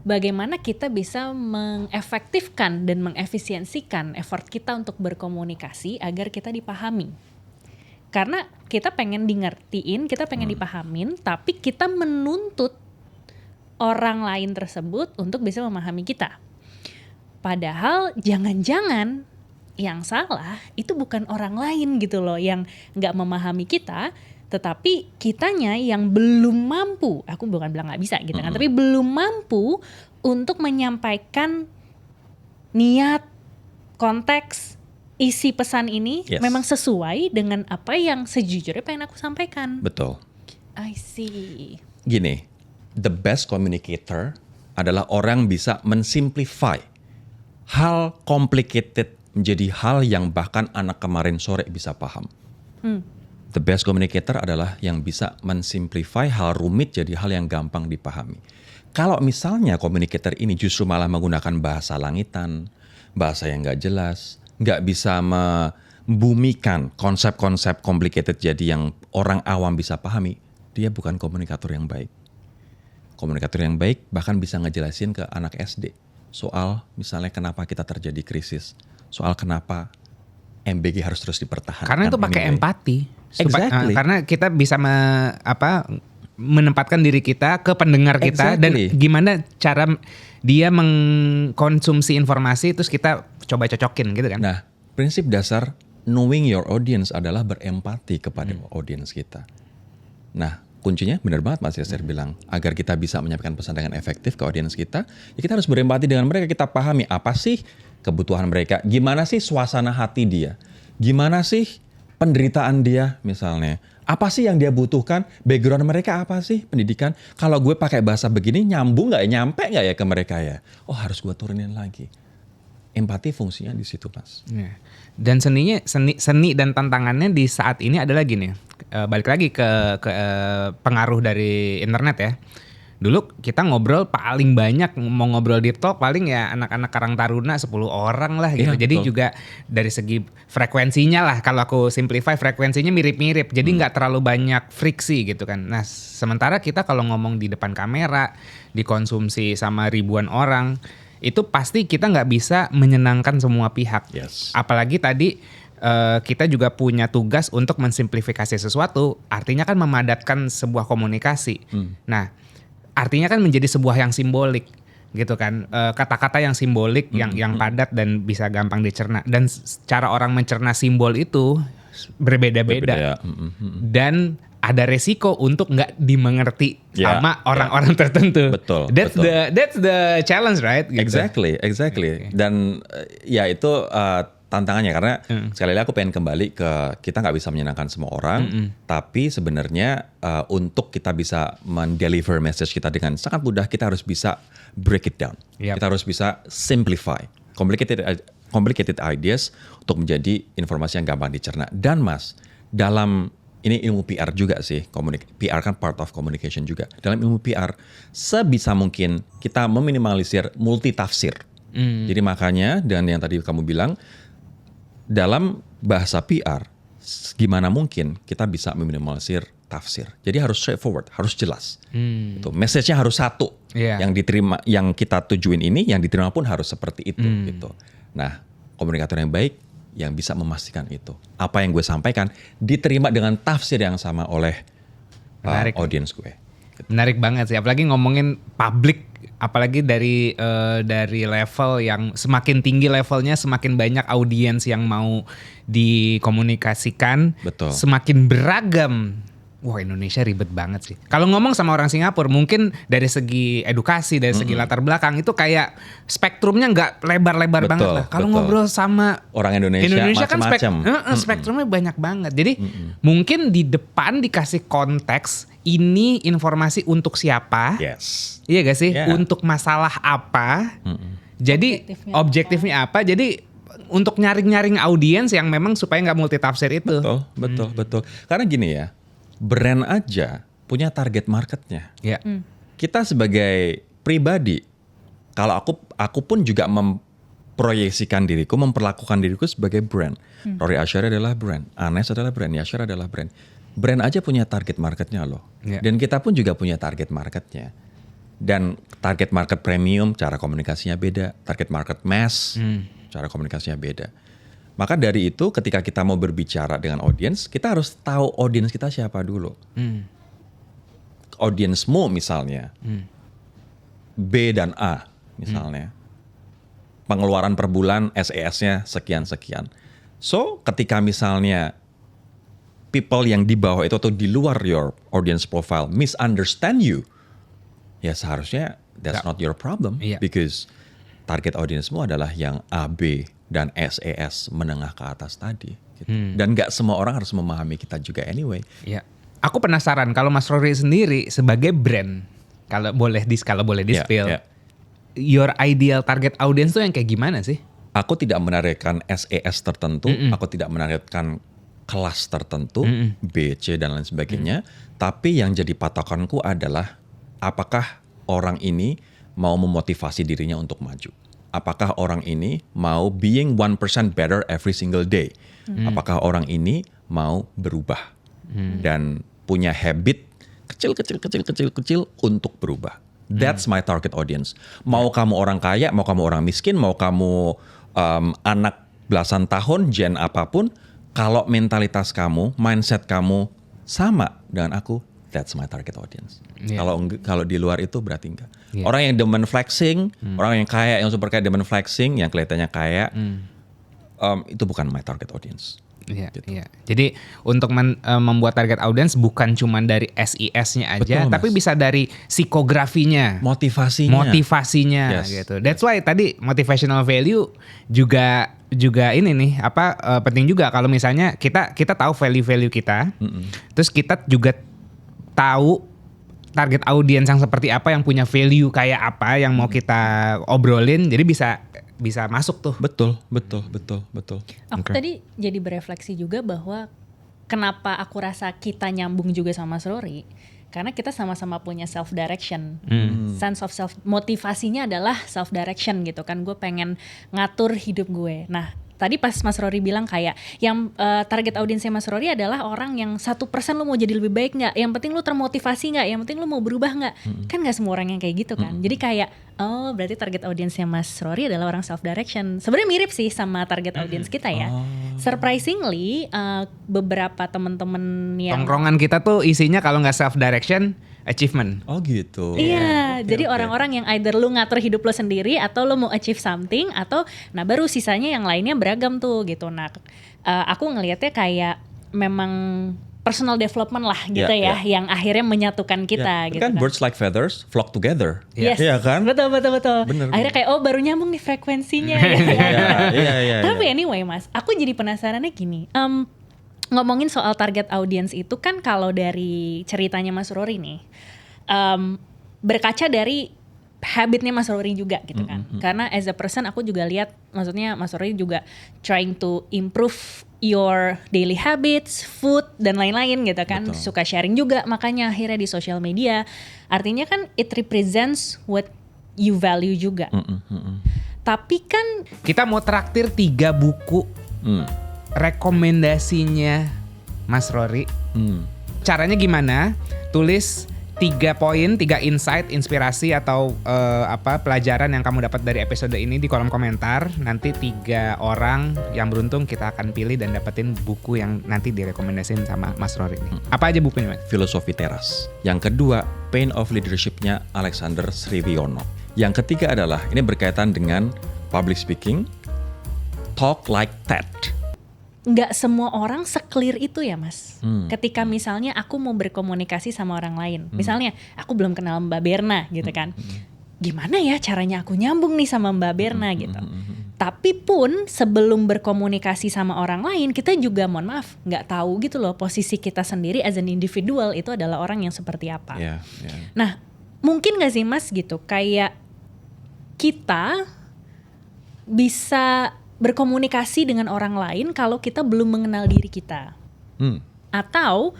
bagaimana kita bisa mengefektifkan dan mengefisiensikan effort kita untuk berkomunikasi agar kita dipahami. Karena kita pengen di ngertiin, kita pengen dipahamin, tapi kita menuntut orang lain tersebut untuk bisa memahami kita. Padahal jangan-jangan yang salah itu bukan orang lain gitu loh yang nggak memahami kita, tetapi kitanya yang belum mampu. Aku bukan bilang nggak bisa gitu kan, tapi belum mampu untuk menyampaikan niat, konteks, isi pesan ini memang sesuai dengan apa yang sejujurnya pengen aku sampaikan. Betul. I see. Gini, the best communicator adalah orang bisa mensimplify hal complicated menjadi hal yang bahkan anak kemarin sore bisa paham. The best communicator adalah yang bisa mensimplify hal rumit jadi hal yang gampang dipahami. Kalau misalnya communicator ini justru malah menggunakan bahasa langitan, bahasa yang nggak jelas, nggak bisa membumikan konsep-konsep complicated jadi yang orang awam bisa pahami, dia bukan komunikator yang baik. Komunikator yang baik bahkan bisa ngejelasin ke anak SD soal misalnya kenapa kita terjadi krisis, soal kenapa MBG harus terus dipertahankan. Karena itu pakai empati. Exactly. Karena kita bisa menempatkan diri kita ke pendengar kita dan gimana cara dia mengkonsumsi informasi terus kita coba cocokin gitu kan. Nah, prinsip dasar knowing your audience adalah berempati kepada audience kita. Nah, kuncinya benar banget Mas Yasir bilang, agar kita bisa menyampaikan pesan dengan efektif ke audiens kita, ya kita harus berempati dengan mereka, kita pahami apa sih kebutuhan mereka, gimana sih suasana hati dia, gimana sih penderitaan dia misalnya, apa sih yang dia butuhkan, background mereka apa sih, pendidikan, kalau gue pakai bahasa begini nyambung nggak ya, nyampe nggak ya ke mereka ya, oh harus gue turunin lagi. Empati fungsinya di situ Mas. Dan seni dan tantangannya di saat ini adalah gini, balik lagi ke pengaruh dari internet ya. Dulu kita ngobrol paling banyak, mau ngobrol deep talk paling ya anak-anak Karang Taruna 10 orang lah gitu. Jadi juga dari segi frekuensinya lah, kalau aku simplify frekuensinya mirip-mirip. Jadi nggak terlalu banyak friksi gitu kan. Nah sementara kita kalau ngomong di depan kamera, dikonsumsi sama ribuan orang, itu pasti kita nggak bisa menyenangkan semua pihak. Apalagi tadi kita juga punya tugas untuk mensimplifikasi sesuatu. Artinya kan memadatkan sebuah komunikasi. Nah, artinya kan menjadi sebuah yang simbolik, gitu kan? Kata-kata yang simbolik, yang padat dan bisa gampang dicerna. Dan cara orang mencerna simbol itu berbeda-beda. Dan ada resiko untuk nggak dimengerti sama orang-orang tertentu. Betul. That's the challenge, right? Gitu. Exactly. Okay. Dan ya itu tantangannya karena sekali lagi aku pengen kembali ke kita nggak bisa menyenangkan semua orang, tapi sebenarnya untuk kita bisa mendeliver message kita dengan sangat mudah, kita harus bisa break it down. Kita harus bisa simplify complicated ideas untuk menjadi informasi yang gampang dicerna. Dan Mas, dalam ini ilmu PR juga sih, PR kan part of communication juga. Dalam ilmu PR, sebisa mungkin kita meminimalisir multitafsir. Jadi makanya, dan yang tadi kamu bilang, dalam bahasa PR, gimana mungkin kita bisa meminimalisir tafsir. Jadi harus straightforward, harus jelas. Message-nya harus satu. Yang diterima, yang kita tujuin ini, yang diterima pun harus seperti itu. Gitu. Nah, komunikator yang baik, yang bisa memastikan itu. Apa yang gue sampaikan diterima dengan tafsir yang sama oleh audiens gue. Menarik banget sih, apalagi ngomongin publik, apalagi dari level yang semakin tinggi levelnya, semakin banyak audiens yang mau dikomunikasikan. Betul. Semakin beragam. Wah, Indonesia ribet banget sih. Kalau ngomong sama orang Singapura, mungkin dari segi edukasi, dari segi latar belakang itu kayak spektrumnya nggak lebar-lebar banget lah. Kalau ngobrol sama orang Indonesia kan spektrumnya banyak banget. Jadi mungkin di depan dikasih konteks, ini informasi untuk siapa? Iya gak sih? Untuk masalah apa? Jadi objektifnya apa? Jadi untuk nyaring-nyaring audiens yang memang supaya nggak multitafsir itu. Betul. Karena gini ya. Brand aja punya target marketnya. Kita sebagai pribadi, kalau aku pun juga memproyeksikan diriku, memperlakukan diriku sebagai brand. Rory Ashari adalah brand, Anes adalah brand, Yashar adalah brand. Brand aja punya target marketnya loh. Dan kita pun juga punya target marketnya. Dan target market premium, cara komunikasinya beda. Target market mass, cara komunikasinya beda. Maka dari itu ketika kita mau berbicara dengan audiens, kita harus tahu audiens kita siapa dulu. Audiensmu misalnya, B dan A misalnya. pengeluaran per bulan SES-nya sekian-sekian. So, ketika misalnya people yang di bawah itu atau di luar your audience profile misunderstand you, ya seharusnya that's not your problem. Iya. Because target audience-mu adalah yang AB dan SES menengah ke atas tadi. Gitu. Dan gak semua orang harus memahami kita juga anyway. Iya. Aku penasaran kalau Mas Rory sendiri sebagai brand, kalau boleh di-spill, your ideal target audience tuh yang kayak gimana sih? Aku tidak menargetkan SES tertentu, aku tidak menargetkan kelas tertentu, B, C, dan lain sebagainya. Tapi yang jadi patokanku adalah apakah orang ini mau memotivasi dirinya untuk maju. Apakah orang ini mau being 1% better every single day. Apakah orang ini mau berubah. Dan punya habit kecil untuk berubah. That's my target audience. Mau kamu orang kaya, mau kamu orang miskin, mau kamu anak belasan tahun, gen apapun, kalau mentalitas kamu, mindset kamu sama dengan aku, that's my target audience. Kalau di luar itu berarti enggak. Orang yang demen flexing, orang yang kaya, yang super kaya demen flexing, yang kelihatannya kaya, itu bukan my target audience. Iya, Gitu. iya. Jadi untuk membuat target audience bukan cuma dari SES-nya aja, Betul, tapi Mas. bisa dari psikografinya, motivasinya Yes. gitu. That's why tadi motivational value juga ini nih penting juga kalau misalnya kita tahu value kita, terus kita juga tahu target audience yang seperti apa, yang punya value kayak apa yang mau kita obrolin, jadi bisa masuk tuh. Betul. Aku tadi jadi berefleksi juga bahwa kenapa aku rasa kita nyambung juga sama Mas Rory, karena kita sama-sama punya self direction, sense of self, motivasinya adalah self direction gitu kan. Gue pengen ngatur hidup gue. Nah, tadi pas Mas Rory bilang kayak yang target audiensnya Mas Rory adalah orang yang 1% lu mau jadi lebih baik nggak, yang penting lu termotivasi nggak, yang penting lu mau berubah nggak, kan nggak semua orang yang kayak gitu kan. Jadi kayak berarti target audiensnya Mas Rory adalah orang self direction. Sebenarnya mirip sih sama target audience kita ya. Surprisingly beberapa teman-teman yang Tongkrongan kita tuh isinya kalau nggak self direction, achievement. Oh gitu. Iya, jadi Oke. orang-orang yang either lu ngatur hidup lo sendiri atau lu mau achieve something, atau nah baru sisanya yang lainnya beragam tuh gitu. Nah, aku ngelihatnya kayak memang personal development lah gitu Ya. yang akhirnya menyatukan kita Ya, gitu kan kan. birds like feathers flock together. Yes, Iya kan? betul. Bener. Akhirnya kayak baru nyambung nih frekuensinya. gitu. Iya. Tapi anyway Mas, aku jadi penasarannya gini. Ngomongin soal target audience itu kan kalau dari ceritanya Mas Rory nih, berkaca dari habitnya Mas Rory juga gitu kan. Karena as a person aku juga lihat, maksudnya Mas Rory juga trying to improve your daily habits, food dan lain-lain gitu kan. Betul. Suka sharing juga makanya akhirnya di social media. Artinya kan it represents what you value juga. Tapi kan Kita mau traktir 3 buku rekomendasinya Mas Rory. Caranya gimana? Tulis 3 poin, 3 insight, inspirasi atau pelajaran yang kamu dapat dari episode ini di kolom komentar. Nanti 3 orang yang beruntung kita akan pilih dan dapetin buku yang nanti direkomendasiin sama Mas Rory ini. Apa aja bukunya, Mas? Filosofi Teras. Yang kedua, Pain of Leadership-nya Alexander Sriwiono. Yang ketiga adalah, ini berkaitan dengan public speaking, Talk Like That. nggak semua orang se-clear itu ya Mas. Ketika misalnya aku mau berkomunikasi sama orang lain. Misalnya aku belum kenal Mbak Berna gitu kan. Gimana ya caranya aku nyambung nih sama Mbak Berna gitu. Tapi pun sebelum berkomunikasi sama orang lain, kita juga mohon maaf nggak tahu gitu loh posisi kita sendiri as an individual itu adalah orang yang seperti apa. Yeah. Nah, mungkin gak sih Mas gitu, kayak kita bisa berkomunikasi dengan orang lain kalau kita belum mengenal diri kita. Atau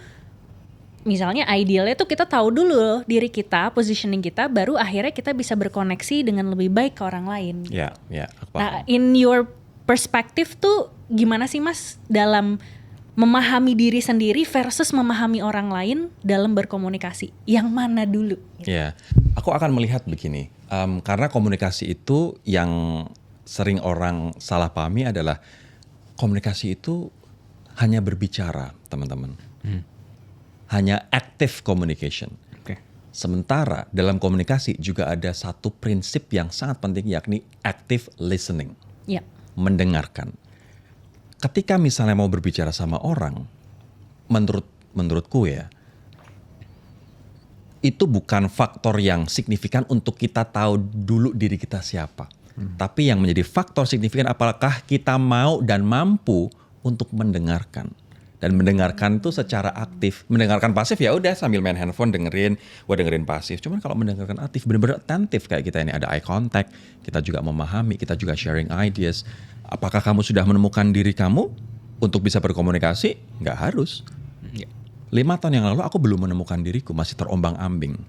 misalnya idealnya tuh kita tahu dulu diri kita, positioning kita, baru akhirnya kita bisa berkoneksi dengan lebih baik ke orang lain. Ya, aku Nah, paham. in your perspective tuh gimana sih Mas dalam memahami diri sendiri versus memahami orang lain dalam berkomunikasi? Yang mana dulu? Ya, aku akan melihat begini, karena komunikasi itu yang sering orang salah pahami adalah komunikasi itu hanya berbicara, teman-teman. Hanya active communication. Oke. Sementara dalam komunikasi juga ada satu prinsip yang sangat penting, yakni active listening. Ya. Mendengarkan. Ketika misalnya mau berbicara sama orang, menurutku ya, itu bukan faktor yang signifikan untuk kita tahu dulu diri kita siapa. Tapi yang menjadi faktor signifikan apakah kita mau dan mampu untuk mendengarkan. Dan mendengarkan itu secara aktif. Mendengarkan pasif ya udah sambil main handphone dengerin pasif. Cuman kalau mendengarkan aktif benar-benar attentif kayak kita ini, ada eye contact, kita juga memahami, kita juga sharing ideas. Apakah kamu sudah menemukan diri kamu untuk bisa berkomunikasi? Nggak harus. 5 tahun yang lalu aku belum menemukan diriku, masih terombang-ambing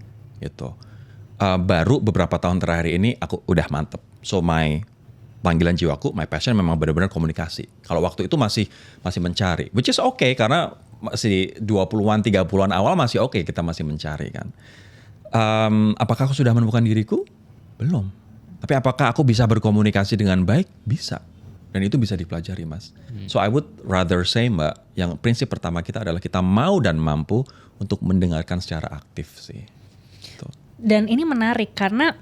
gitu. Baru beberapa tahun terakhir ini aku udah mantep. So panggilan jiwaku, my passion memang benar-benar komunikasi. Kalau waktu itu masih mencari, which is okay karena masih 20-an, 30-an awal masih okay, kita masih mencari kan. Apakah aku sudah menemukan diriku? Belum. Tapi apakah aku bisa berkomunikasi dengan baik? Bisa. Dan itu bisa dipelajari, Mas. So I would rather say, Mbak, yang prinsip pertama kita adalah kita mau dan mampu untuk mendengarkan secara aktif sih. Gitu. Dan ini menarik karena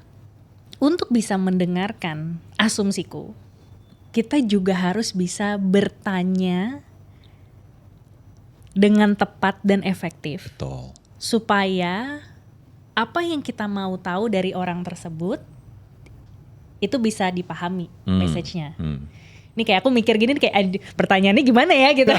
untuk bisa mendengarkan, asumsiku, kita juga harus bisa bertanya dengan tepat dan efektif. Betul. Supaya apa yang kita mau tahu dari orang tersebut itu bisa dipahami message-nya. Ini kayak aku mikir gini kayak pertanyaannya gimana ya gitu.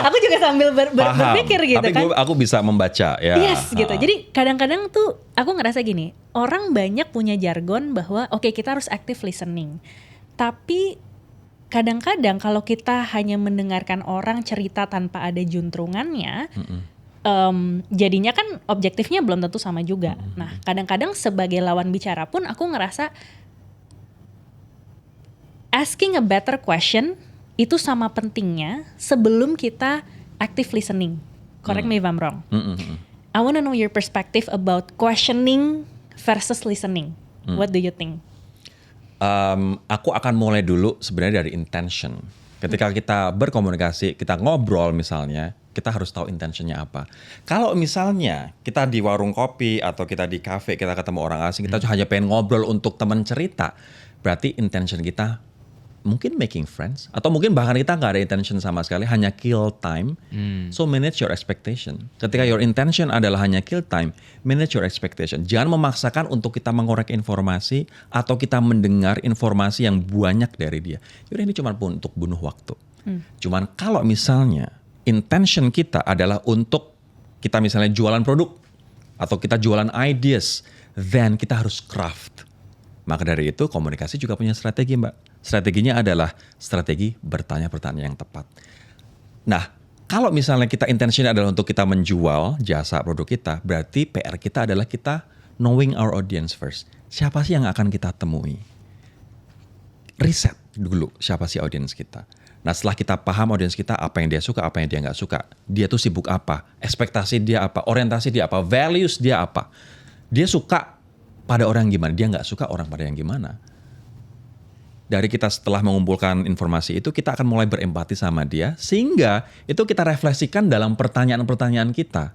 Aku juga sambil berpikir gitu. Tapi aku bisa membaca ya. Yes gitu. Jadi kadang-kadang tuh aku ngerasa gini, orang banyak punya jargon bahwa oke, kita harus active listening. Tapi kadang-kadang kalau kita hanya mendengarkan orang cerita tanpa ada juntrungannya, jadinya kan objektifnya belum tentu sama juga. Nah kadang-kadang sebagai lawan bicara pun aku ngerasa asking a better question itu sama pentingnya sebelum kita active listening. Correct me if I'm wrong. I want to know your perspective about questioning versus listening. What do you think? Aku akan mulai dulu sebenarnya dari intention. Ketika kita berkomunikasi, kita ngobrol misalnya, kita harus tahu intentionnya apa. Kalau misalnya kita di warung kopi atau kita di cafe, kita ketemu orang asing, kita hanya pengen ngobrol untuk teman cerita, berarti intention kita mungkin making friends, atau mungkin bahkan kita nggak ada intention sama sekali, hanya kill time. So manage your expectation. Ketika your intention adalah hanya kill time, manage your expectation. Jangan memaksakan untuk kita mengorek informasi atau kita mendengar informasi yang banyak dari dia. Yaudah ini cuma pun untuk bunuh waktu. Cuman kalau misalnya intention kita adalah untuk kita misalnya jualan produk atau kita jualan ideas, then kita harus craft. Maka dari itu komunikasi juga punya strategi, Mbak. Strateginya adalah strategi bertanya pertanyaan yang tepat. Nah, kalau misalnya kita intention adalah untuk kita menjual jasa produk kita, berarti PR kita adalah kita knowing our audience first. Siapa sih yang akan kita temui? Riset dulu siapa sih audience kita. Nah setelah kita paham audience kita, apa yang dia suka, apa yang dia nggak suka. Dia tuh sibuk apa, ekspektasi dia apa, orientasi dia apa, values dia apa. Dia suka pada orang yang gimana, dia nggak suka orang pada yang gimana. Dari kita setelah mengumpulkan informasi itu, kita akan mulai berempati sama dia, sehingga itu kita refleksikan dalam pertanyaan-pertanyaan kita.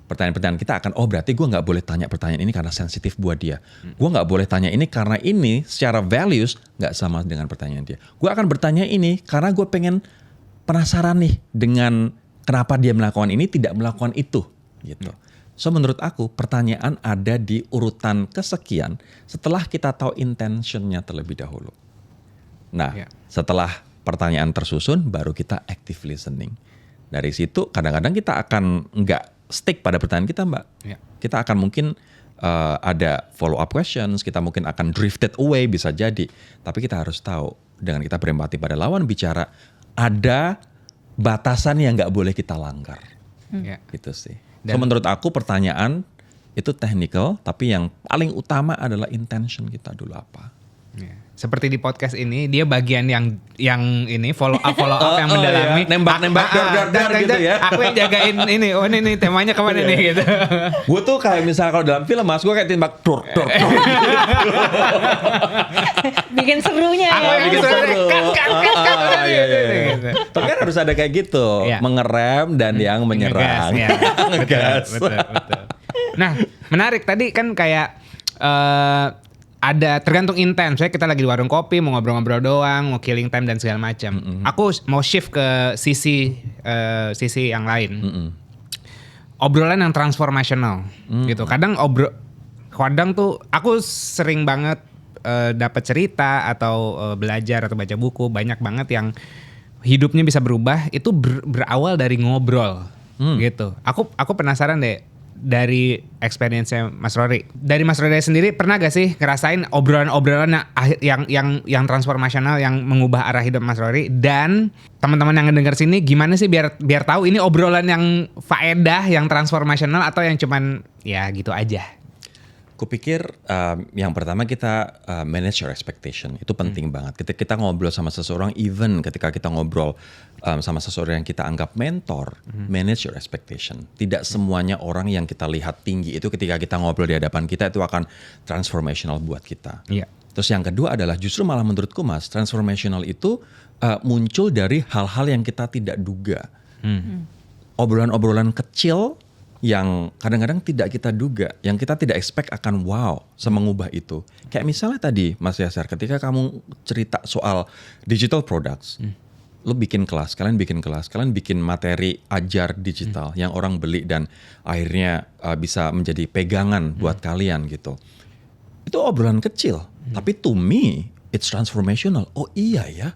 Pertanyaan-pertanyaan kita akan, oh berarti gue nggak boleh tanya pertanyaan ini karena sensitif buat dia. Gue nggak boleh tanya ini karena ini secara values nggak sama dengan pertanyaan dia. Gue akan bertanya ini karena gue pengen penasaran nih dengan kenapa dia melakukan ini, tidak melakukan itu, gitu. So menurut aku pertanyaan ada di urutan kesekian setelah kita tahu intentionnya terlebih dahulu. Nah setelah pertanyaan tersusun baru kita active listening. Dari situ kadang-kadang kita akan nggak stick pada pertanyaan kita, Mbak. Kita akan mungkin ada follow up questions, kita mungkin akan drifted away bisa jadi. Tapi kita harus tahu dengan kita berempati pada lawan bicara ada batasan yang nggak boleh kita langgar. Gitu sih. So menurut aku pertanyaan itu technical, tapi yang paling utama adalah intention kita dulu apa. Seperti di podcast ini, dia bagian yang ini follow up yang mendalami, nembak dar gitu ya. Aku yang jagain ini, oh ini temanya kemana nih gitu. Gue tuh kayak misalnya kalau dalam film Mas, gue kayak tembak dur. Bikin serunya ya. Bikin seru. Tapi kan harus ada kayak gitu, mengerem dan yang menyerang. Ngegas. Ngegas. Betul. Nah, menarik tadi kan kayak ada tergantung intens. Saya kita lagi di warung kopi, mau ngobrol-ngobrol doang, mau killing time dan segala macam. Aku mau shift ke sisi yang lain. Obrolan yang transformasional gitu. Kadang tuh aku sering banget dapat cerita atau belajar atau baca buku, banyak banget yang hidupnya bisa berubah itu berawal dari ngobrol gitu. Aku penasaran deh dari experience-nya Mas Rory. Dari Mas Rory sendiri pernah gak sih ngerasain obrolan-obrolan yang transformasional yang mengubah arah hidup Mas Rory, dan teman-teman yang ngedenger sini gimana sih biar tahu ini obrolan yang faedah, yang transformasional atau yang cuman ya gitu aja. Kupikir yang pertama kita manage your expectation, itu penting banget. Ketika kita ngobrol sama seseorang, even ketika kita ngobrol sama seseorang yang kita anggap mentor, manage your expectation. Tidak semuanya orang yang kita lihat tinggi itu ketika kita ngobrol di hadapan kita itu akan transformational buat kita. Iya. Terus yang kedua adalah justru malah menurutku Mas, transformational itu muncul dari hal-hal yang kita tidak duga. Obrolan-obrolan kecil yang kadang-kadang tidak kita duga, yang kita tidak expect akan wow semengubah itu. Kayak misalnya tadi Mas Yasser, ketika kamu cerita soal digital products, lo bikin kelas, kalian bikin materi ajar digital yang orang beli dan akhirnya bisa menjadi pegangan buat kalian gitu. Itu obrolan kecil, tapi to me it's transformational. Oh iya ya,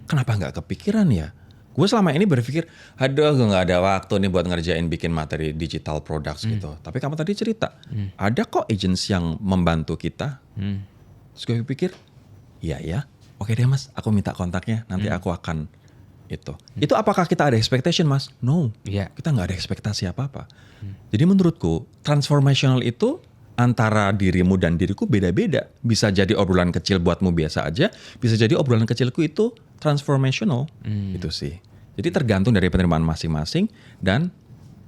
kenapa nggak kepikiran ya? Gue selama ini berpikir, aduh gue gak ada waktu nih buat ngerjain bikin materi digital products gitu. Tapi kamu tadi cerita, ada kok agents yang membantu kita. Terus gue pikir, iya ya, oke deh Mas, aku minta kontaknya, nanti aku akan itu. Itu apakah kita ada expectation Mas? No, kita gak ada ekspektasi apa-apa. Jadi menurutku, transformational itu antara dirimu dan diriku beda-beda. Bisa jadi obrolan kecil buatmu biasa aja, bisa jadi obrolan kecilku itu transformational. Itu sih. Jadi tergantung dari penerimaan masing-masing dan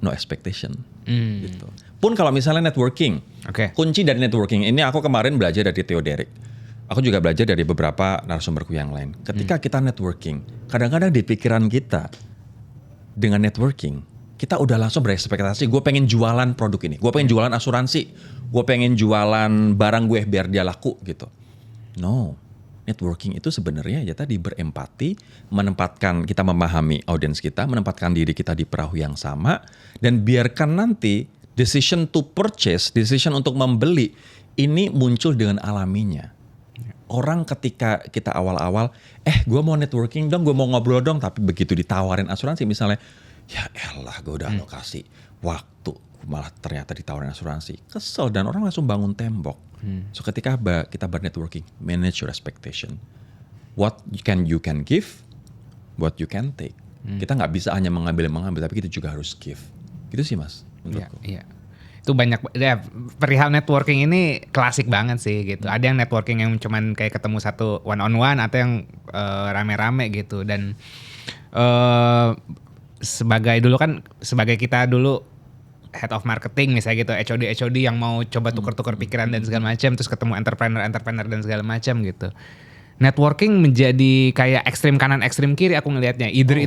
no expectation. Gitu. Pun kalau misalnya networking, kunci dari networking ini aku kemarin belajar dari Theo Derek. Aku juga belajar dari beberapa narasumberku yang lain. Ketika kita networking, kadang-kadang di pikiran kita dengan networking, kita udah langsung berekspektasi, gue pengen jualan produk ini, gue pengen jualan asuransi, gue pengen jualan barang gue biar dia laku gitu. No, networking itu sebenarnya ya tadi berempati, menempatkan kita memahami audiens kita, menempatkan diri kita di perahu yang sama, dan biarkan nanti decision to purchase, decision untuk membeli, ini muncul dengan alaminya. Orang ketika kita awal-awal, gue mau networking dong, gue mau ngobrol dong, tapi begitu ditawarin asuransi misalnya, ya elah gue udah alokasi waktu, malah ternyata ditawarin asuransi. Kesel dan orang langsung bangun tembok. So ketika kita bernetworking, manage your expectation. What you can give, what you can take. Kita gak bisa hanya mengambil, tapi kita juga harus give. Gitu sih Mas, menurutku. Iya. Itu banyak, ya, perihal networking ini klasik banget sih gitu. Ada yang networking yang cuman kayak ketemu satu one on one, atau yang rame-rame gitu. Dan sebagai kita dulu head of marketing misalnya gitu, HOD yang mau coba tuker-tuker pikiran dan segala macam, terus ketemu entrepreneur dan segala macam gitu. Networking menjadi kayak ekstrim kanan ekstrim kiri aku ngelihatnya. Either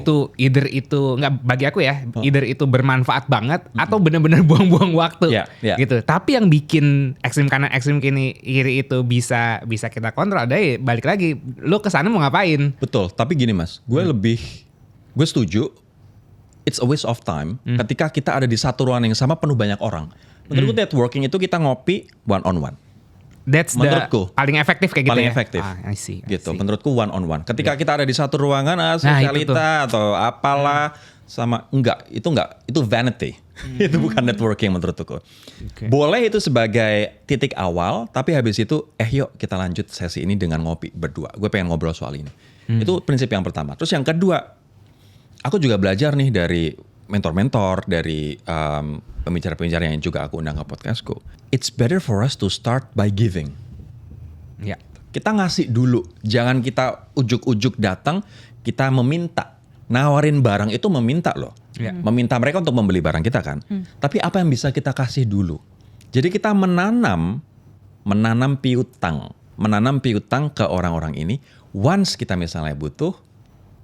itu nggak, bagi aku ya, either itu bermanfaat banget atau benar-benar buang-buang waktu gitu. Tapi yang bikin ekstrim kanan ekstrim kiri itu bisa kita kontrol, ada ya balik lagi, lo kesana mau ngapain? Betul. Tapi gini Mas, gue setuju. It's a waste of time ketika kita ada di satu ruangan yang sama penuh banyak orang. Menurutku networking itu kita ngopi one on one. That's menurutku paling efektif kayak gitu. Paling efektif. I see. Gitu. Menurutku one on one. Ketika kita ada di satu ruangan, sosialita atau apalah sama itu vanity. Itu bukan networking menurutku. Boleh itu sebagai titik awal, tapi habis itu yuk kita lanjut sesi ini dengan ngopi berdua. Gue pengen ngobrol soal ini. Itu prinsip yang pertama. Terus yang kedua, aku juga belajar nih dari mentor-mentor, dari pembicara-pembicara yang juga aku undang ke podcastku. It's better for us to start by giving. Ya. Kita ngasih dulu, jangan kita ujuk-ujuk datang, kita meminta. Nawarin barang itu meminta loh. Meminta mereka untuk membeli barang kita kan. Tapi apa yang bisa kita kasih dulu? Jadi kita menanam piutang ke orang-orang ini. Once kita misalnya butuh,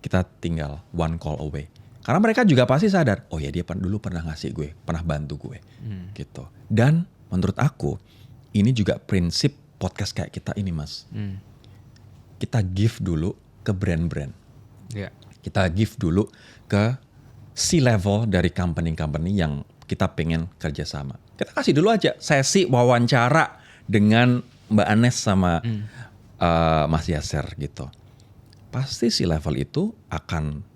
kita tinggal one call away. Karena mereka juga pasti sadar, oh ya dia dulu pernah ngasih gue, pernah bantu gue, gitu. Dan menurut aku ini juga prinsip podcast kayak kita ini, Mas. Kita give dulu ke brand-brand. Yeah. Kita give dulu ke C-level dari company-company yang kita pengen kerjasama. Kita kasih dulu aja sesi wawancara dengan Mbak Anes sama Mas Yaser gitu. Pasti C-level itu akan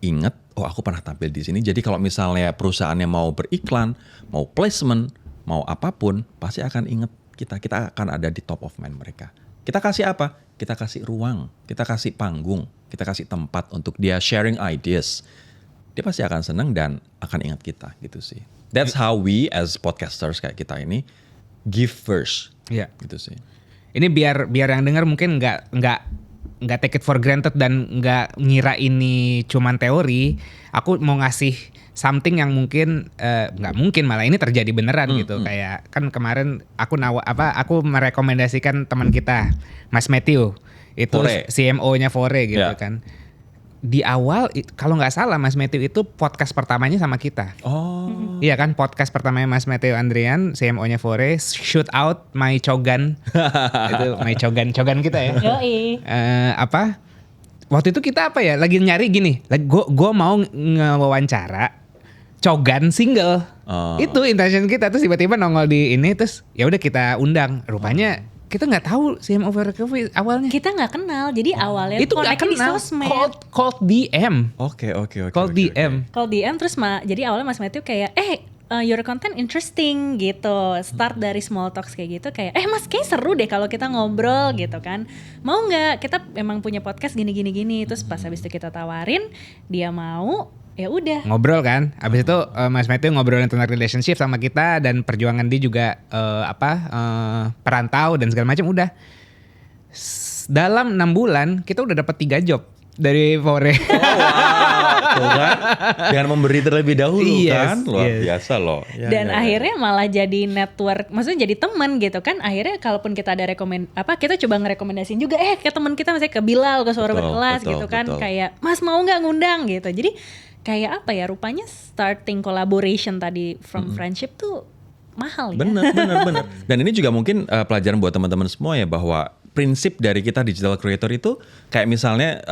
inget, oh aku pernah tampil di sini. Jadi kalau misalnya perusahaannya mau beriklan, mau placement, mau apapun, pasti akan inget kita. Kita akan ada di top of mind mereka. Kita kasih apa? Kita kasih ruang, kita kasih panggung, kita kasih tempat untuk dia sharing ideas. Dia pasti akan senang dan akan ingat kita gitu sih. That's how we as podcasters kayak kita ini give first. Iya. Gitu sih. Ini biar yang dengar mungkin nggak take it for granted dan nggak ngira ini cuman teori. Aku mau ngasih something yang mungkin nggak mungkin, malah ini terjadi beneran gitu. Kayak kan kemarin aku merekomendasikan teman kita Mas Matthew itu Fore. CMO-nya Fore gitu Ya. kan. Di awal kalau nggak salah Mas Matthew itu podcast pertamanya sama kita. Oh. Iya kan, podcast pertamanya Mas Matthew Andrian, CMO-nya Fore, shoot out my Cogan. Itu my Cogan kita ya. Yoi. Waktu itu kita apa ya? Lagi nyari gini. Gue mau ngewawancara Cogan single. Oh. Itu intention kita, terus tiba-tiba nongol di ini, terus ya udah kita undang. Rupanya kita nggak tahu CMO Fore Coffee awalnya. Kita nggak kenal, jadi awalnya Itu nggak connect di kenal. sosmed. Cold DM. Oke. Cold DM. Kalau DM terus jadi awalnya Mas Matthew kayak your content interesting gitu. Start dari small talks kayak gitu, kayak Mas kayak seru deh kalau kita ngobrol gitu kan. Mau nggak? Kita emang punya podcast gini. Terus pas habis itu kita tawarin, dia mau, ya udah. Ngobrol kan. Habis itu Mas Matthew ngobrolin tentang relationship sama kita dan perjuangan dia juga perantau dan segala macam udah. Dalam 6 bulan kita udah dapat 3 job dari Fore. Oh wow, tuh kan? Dengan memberi terlebih dahulu kan, luar biasa loh. Ya, Dan akhirnya malah jadi network, maksudnya jadi teman gitu kan. Akhirnya kalaupun kita ada kita coba ngerekomendasiin juga ke teman kita, misalnya ke Bilal, ke Suara Berkelas gitu kan, kayak Mas mau nggak ngundang gitu. Jadi kayak apa ya, rupanya starting collaboration tadi from friendship tuh mahal ya. Bener. Dan ini juga mungkin pelajaran buat teman-teman semua ya, bahwa prinsip dari kita digital creator itu kayak misalnya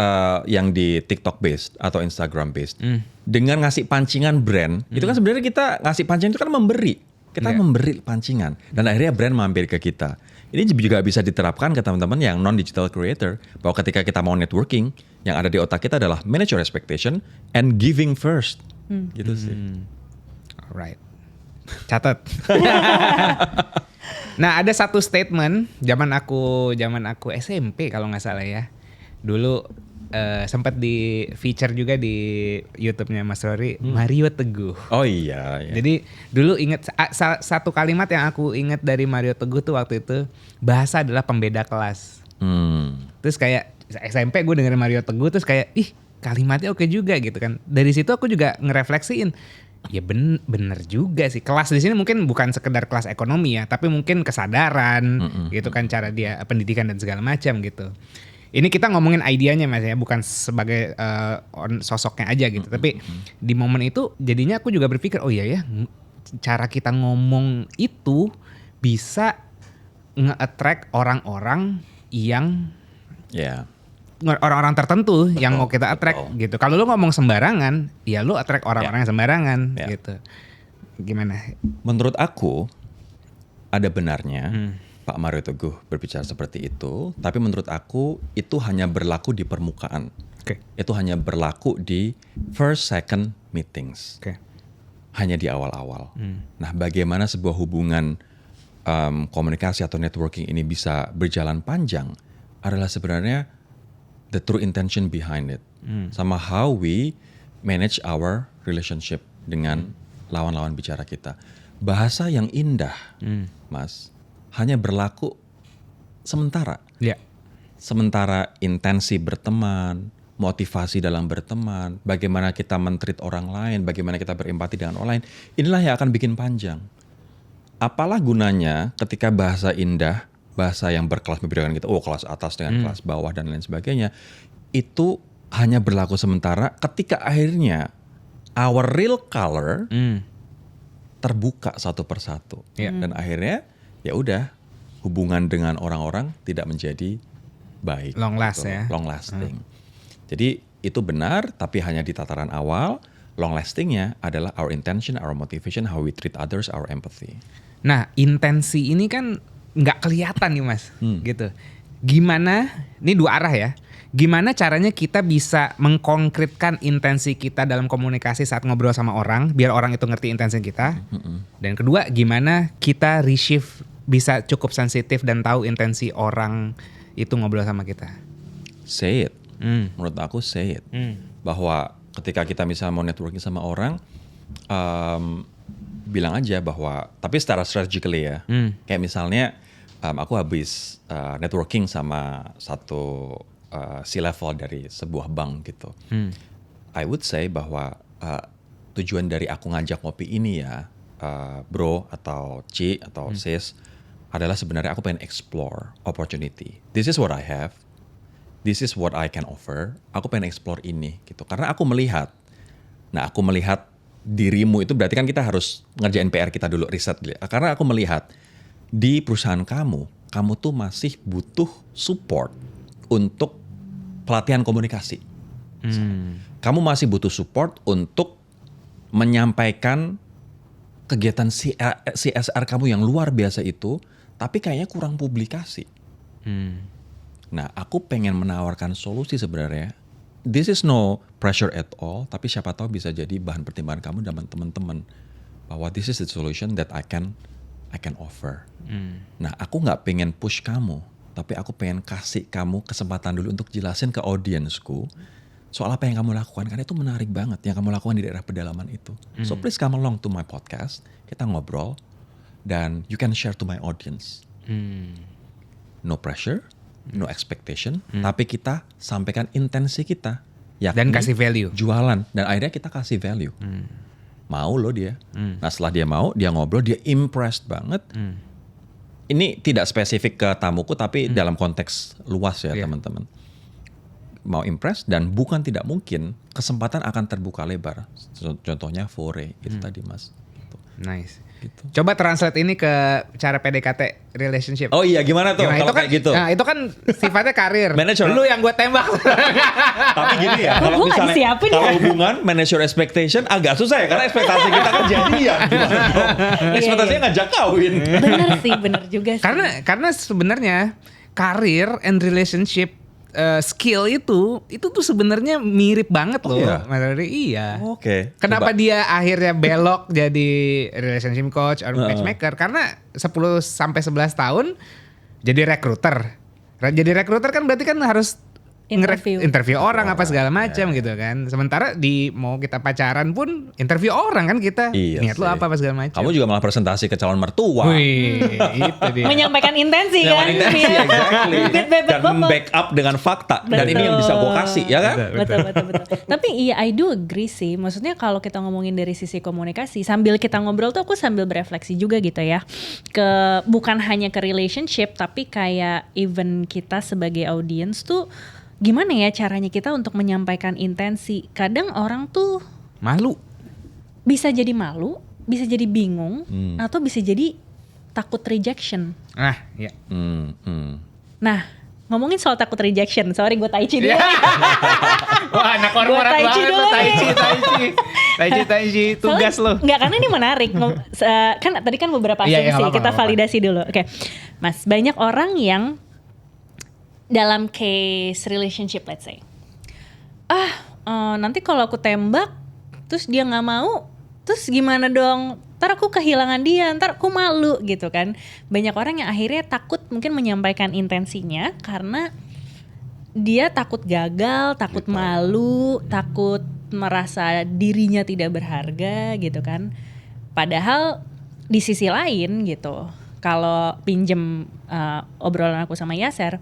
yang di TikTok based atau Instagram based. Dengan ngasih pancingan brand, itu kan sebenarnya kita ngasih pancingan itu kan memberi. Kita memberi pancingan dan akhirnya brand mampir ke kita. Ini juga bisa diterapkan ke teman-teman yang non digital creator, bahwa ketika kita mau networking, yang ada di otak kita adalah manage your expectation and giving first. Gitu sih. Alright. Catat. Nah, ada satu statement zaman aku SMP kalau nggak salah ya. Dulu sempat di feature juga di YouTube-nya Mas Rory, Mario Teguh. Oh iya. Jadi dulu ingat satu kalimat yang aku ingat dari Mario Teguh tuh waktu itu, bahasa adalah pembeda kelas. Terus kayak SMP gue dengerin Mario Teguh terus kayak kalimatnya oke juga gitu kan. Dari situ aku juga ngerefleksiin, ya bener juga sih. Kelas di sini mungkin bukan sekedar kelas ekonomi ya, tapi mungkin kesadaran gitu kan, cara dia pendidikan dan segala macam gitu. Ini kita ngomongin idenya Mas ya, bukan sebagai sosoknya aja gitu. Tapi di momen itu jadinya aku juga berpikir, oh iya ya, cara kita ngomong itu bisa nge-attract orang-orang yang orang-orang tertentu yang mau kita attract gitu. Kalau lu ngomong sembarangan, ya lu attract orang-orang yang sembarangan gitu. Gimana? Menurut aku ada benarnya Pak Mario Teguh berbicara seperti itu, tapi menurut aku itu hanya berlaku di permukaan. Itu hanya berlaku di first second meetings. Hanya di awal-awal. Nah, bagaimana sebuah hubungan komunikasi atau networking ini bisa berjalan panjang adalah sebenarnya the true intention behind it. Sama how we manage our relationship dengan lawan-lawan bicara kita. Bahasa yang indah, Mas, hanya berlaku sementara. Sementara intensi berteman, motivasi dalam berteman, bagaimana kita men-treat orang lain, bagaimana kita berempati dengan orang lain, inilah yang akan bikin panjang. Apalah gunanya ketika bahasa indah, bahasa yang berkelas membedakan kita, kelas atas dengan kelas bawah dan lain sebagainya, itu hanya berlaku sementara ketika akhirnya our real color Hmm. terbuka satu persatu. Iya. Dan akhirnya ya udah hubungan dengan orang-orang tidak menjadi baik. Long last gitu, ya. long lasting. Jadi itu benar, tapi hanya di tataran awal. Long lastingnya adalah our intention, our motivation, how we treat others, our empathy. Nah, intensi ini kan nggak kelihatan nih Mas, gitu. Gimana? Ini dua arah ya. Gimana caranya kita bisa mengkonkretkan intensi kita dalam komunikasi saat ngobrol sama orang, biar orang itu ngerti intensi kita. Dan kedua, gimana kita reshift bisa cukup sensitif dan tahu intensi orang itu ngobrol sama kita. Say it. Hmm. Menurut aku say it. Hmm. Bahwa ketika kita misalnya mau networking sama orang, bilang aja bahwa, tapi secara strategically ya. Kayak misalnya aku habis networking sama satu C-level dari sebuah bank gitu. I would say bahwa tujuan dari aku ngajak ngopi ini ya, bro atau Ci atau sis, adalah sebenarnya aku pengen explore opportunity. This is what I have. This is what I can offer. Aku pengen explore ini gitu. Karena aku melihat. Nah, aku melihat dirimu itu berarti kan kita harus ngerjain PR kita dulu, riset. Karena aku melihat di perusahaan kamu tuh masih butuh support untuk pelatihan komunikasi. Kamu masih butuh support untuk menyampaikan kegiatan CSR kamu yang luar biasa itu, tapi kayaknya kurang publikasi. Nah, aku pengen menawarkan solusi sebenarnya. This is no pressure at all, tapi siapa tahu bisa jadi bahan pertimbangan kamu dan teman-teman bahwa this is the solution that I can offer. Nah, aku nggak pengen push kamu, tapi aku pengen kasih kamu kesempatan dulu untuk jelasin ke audiensku soal apa yang kamu lakukan, karena itu menarik banget yang kamu lakukan di daerah pedalaman itu. So please come along to my podcast, kita ngobrol dan you can share to my audience. No pressure, no expectation, tapi kita sampaikan intensi kita. Dan kasih value. Jualan, dan akhirnya kita kasih value. Mau loh dia. Nah setelah dia mau, dia ngobrol, dia impressed banget. Ini tidak spesifik ke tamuku, tapi dalam konteks luas ya teman-teman. Mau impress dan bukan tidak mungkin, kesempatan akan terbuka lebar. Contohnya Fore, itu tadi Mas. Gitu. Nice. Gitu. Coba translate ini ke cara PDKT relationship. Oh iya, gimana tuh Gimana? kalau Itu kan, kayak gitu? Nah, itu kan sifatnya karir. Manager. Lu yang gue tembak. Tapi gini ya, Kok kalau gua nggak misalnya disiapin kalau ya? hubungan manage your expectation agak susah ya, karena ekspektasi kita kan jadian. Ekspektasinya ngajak kawin. Bener sih, bener juga sih. Karena sebenarnya karir and relationship skill itu tuh sebenarnya mirip banget loh, iya? Mas Rodri. Iya. Oke. Kenapa Coba. dia akhirnya belok jadi relationship coach or matchmaker? Karena 10 sampai 11 tahun jadi recruiter. Jadi recruiter kan berarti kan harus interview orang apa segala macam gitu kan. Sementara mau kita pacaran pun interview orang kan kita. Iya Niat lu sih. apa segala macam. Kamu juga malah presentasi ke calon mertua. Wih, itu dia. Menyampaikan intensi Yang kan. intensi, Iya. exactly. Bebek Dan bobot. backup dengan fakta. Dan Betul. ini yang bisa gue kasih, ya kan? Betul. Tapi iya, I do agree sih. Maksudnya kalau kita ngomongin dari sisi komunikasi, sambil kita ngobrol tuh aku sambil berefleksi juga gitu ya. Bukan hanya ke relationship, tapi kayak even kita sebagai audience tuh gimana ya caranya kita untuk menyampaikan intensi. Kadang orang tuh Malu. bisa jadi malu, bisa jadi bingung, atau bisa jadi takut rejection. Ah, iya. Nah, ngomongin soal takut rejection, sorry gue tai chi dulu. Wah, anak korporat Tai Chi banget dulu lu, nih. Tai Chi, tugas lo. Enggak, karena ini menarik. Kan tadi kan beberapa Iya, asumsi, nggak apa-apa, kita nggak apa-apa. validasi dulu. Oke, Mas, banyak orang yang dalam case relationship, let's say, nanti kalau aku tembak, terus dia nggak mau, terus gimana dong? Ntar aku kehilangan dia, ntar aku malu gitu kan. Banyak orang yang akhirnya takut mungkin menyampaikan intensinya karena dia takut gagal, takut malu, takut merasa dirinya tidak berharga gitu kan. Padahal di sisi lain gitu, kalau pinjem obrolan aku sama Yaser,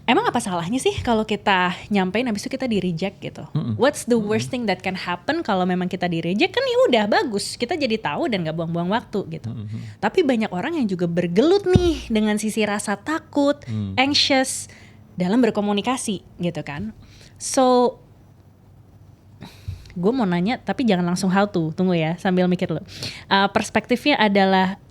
emang apa salahnya sih kalau kita nyampein habis itu kita di reject gitu? What's the worst thing that can happen kalau memang kita di reject? Kan ya udah bagus, kita jadi tahu dan gak buang-buang waktu gitu. Tapi banyak orang yang juga bergelut nih dengan sisi rasa takut, anxious dalam berkomunikasi gitu kan. So gue mau nanya tapi jangan langsung how to, tunggu ya sambil mikir dulu. Perspektifnya adalah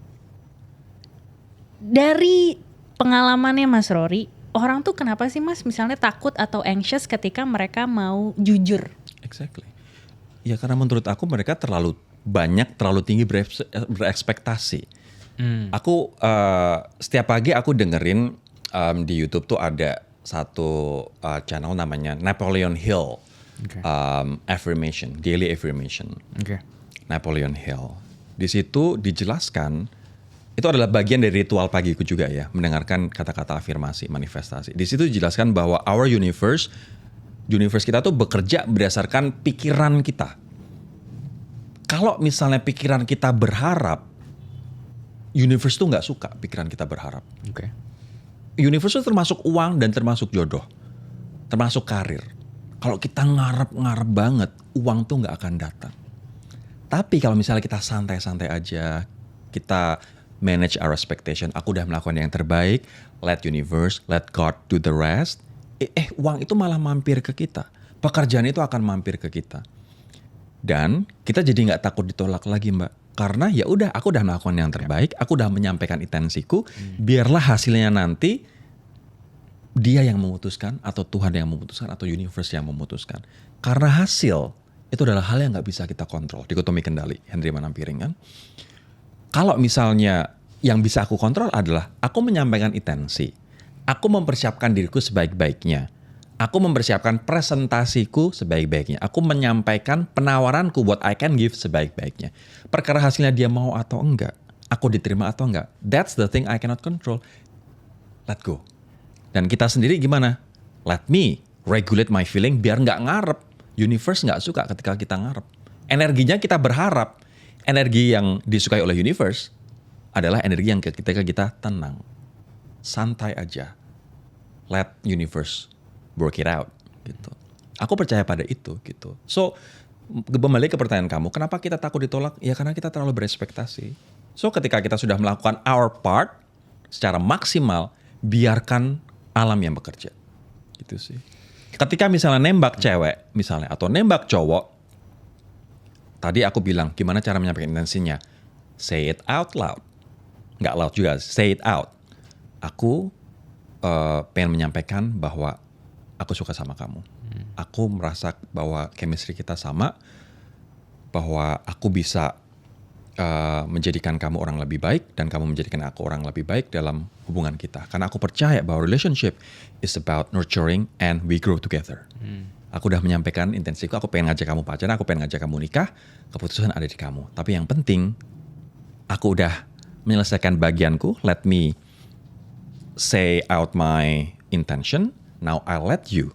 dari pengalamannya Mas Rory, orang tuh kenapa sih Mas misalnya takut atau anxious ketika mereka mau jujur? Exactly. Ya karena menurut aku mereka terlalu tinggi berekspektasi. Aku setiap pagi aku dengerin di YouTube tuh ada satu channel namanya Napoleon Hill. Affirmation, daily affirmation. Napoleon Hill. Di situ dijelaskan, itu adalah bagian dari ritual pagiku juga ya, mendengarkan kata-kata afirmasi, manifestasi. Di situ dijelaskan bahwa our universe kita tuh bekerja berdasarkan pikiran kita. Kalau misalnya pikiran kita berharap, universe tuh nggak suka pikiran kita berharap. Universe itu termasuk uang dan termasuk jodoh, termasuk karir. Kalau kita ngarep banget, uang tuh nggak akan datang. Tapi kalau misalnya kita santai-santai aja, kita manage our expectation, aku udah melakukan yang terbaik, let universe, let God do the rest, uang itu malah mampir ke kita. Pekerjaan itu akan mampir ke kita. Dan kita jadi nggak takut ditolak lagi Mbak. Karena ya udah, aku udah melakukan yang terbaik, aku udah menyampaikan intensiku, biarlah hasilnya nanti dia yang memutuskan, atau Tuhan yang memutuskan, atau universe yang memutuskan. Karena hasil itu adalah hal yang nggak bisa kita kontrol. Dikotomi kendali, Henry Manampiring kan. Kalau misalnya yang bisa aku kontrol adalah aku menyampaikan intensi, aku mempersiapkan diriku sebaik-baiknya, aku mempersiapkan presentasiku sebaik-baiknya, aku menyampaikan penawaranku what I can give sebaik-baiknya. Perkara hasilnya dia mau atau enggak, aku diterima atau enggak, that's the thing I cannot control. Let go. Dan kita sendiri gimana? Let me regulate my feeling biar nggak ngarep. Universe nggak suka ketika kita ngarep. Energinya kita berharap. Energi yang disukai oleh universe adalah energi yang ketika kita tenang. Santai aja. Let universe work it out gitu. Aku percaya pada itu gitu. So, kembali ke pertanyaan kamu, kenapa kita takut ditolak? Ya karena kita terlalu berekspektasi. So, ketika kita sudah melakukan our part secara maksimal, biarkan alam yang bekerja. Gitu sih. Ketika misalnya nembak cewek misalnya atau nembak cowok, tadi aku bilang gimana cara menyampaikan intensinya? Say it out loud. Nggak loud juga, say it out. Aku pengen menyampaikan bahwa aku suka sama kamu. Aku merasa bahwa chemistry kita sama, bahwa aku bisa menjadikan kamu orang lebih baik dan kamu menjadikan aku orang lebih baik dalam hubungan kita. Karena aku percaya bahwa relationship is about nurturing and we grow together. Aku udah menyampaikan intensiku, aku pengen ngajak kamu pacaran, aku pengen ngajak kamu nikah, keputusan ada di kamu. Tapi yang penting, aku udah menyelesaikan bagianku, let me say out my intention, now I'll let you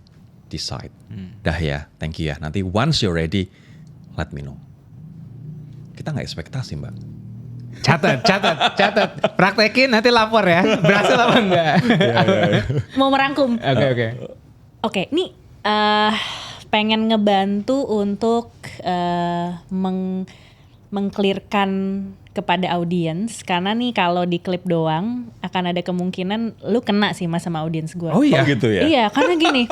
decide. Dah ya, thank you ya. Nanti once you're ready, let me know. Kita nggak ekspektasi Mbak. Catat. Praktekin nanti lapor ya. Berhasil apa enggak? Mau merangkum. Oke. Ini pengen ngebantu untuk mengclearkan kepada audiens. Karena nih kalau di klip doang akan ada kemungkinan lu kena sih Mas sama audiens gue. Oh iya? Gitu ya? Iya, karena gini.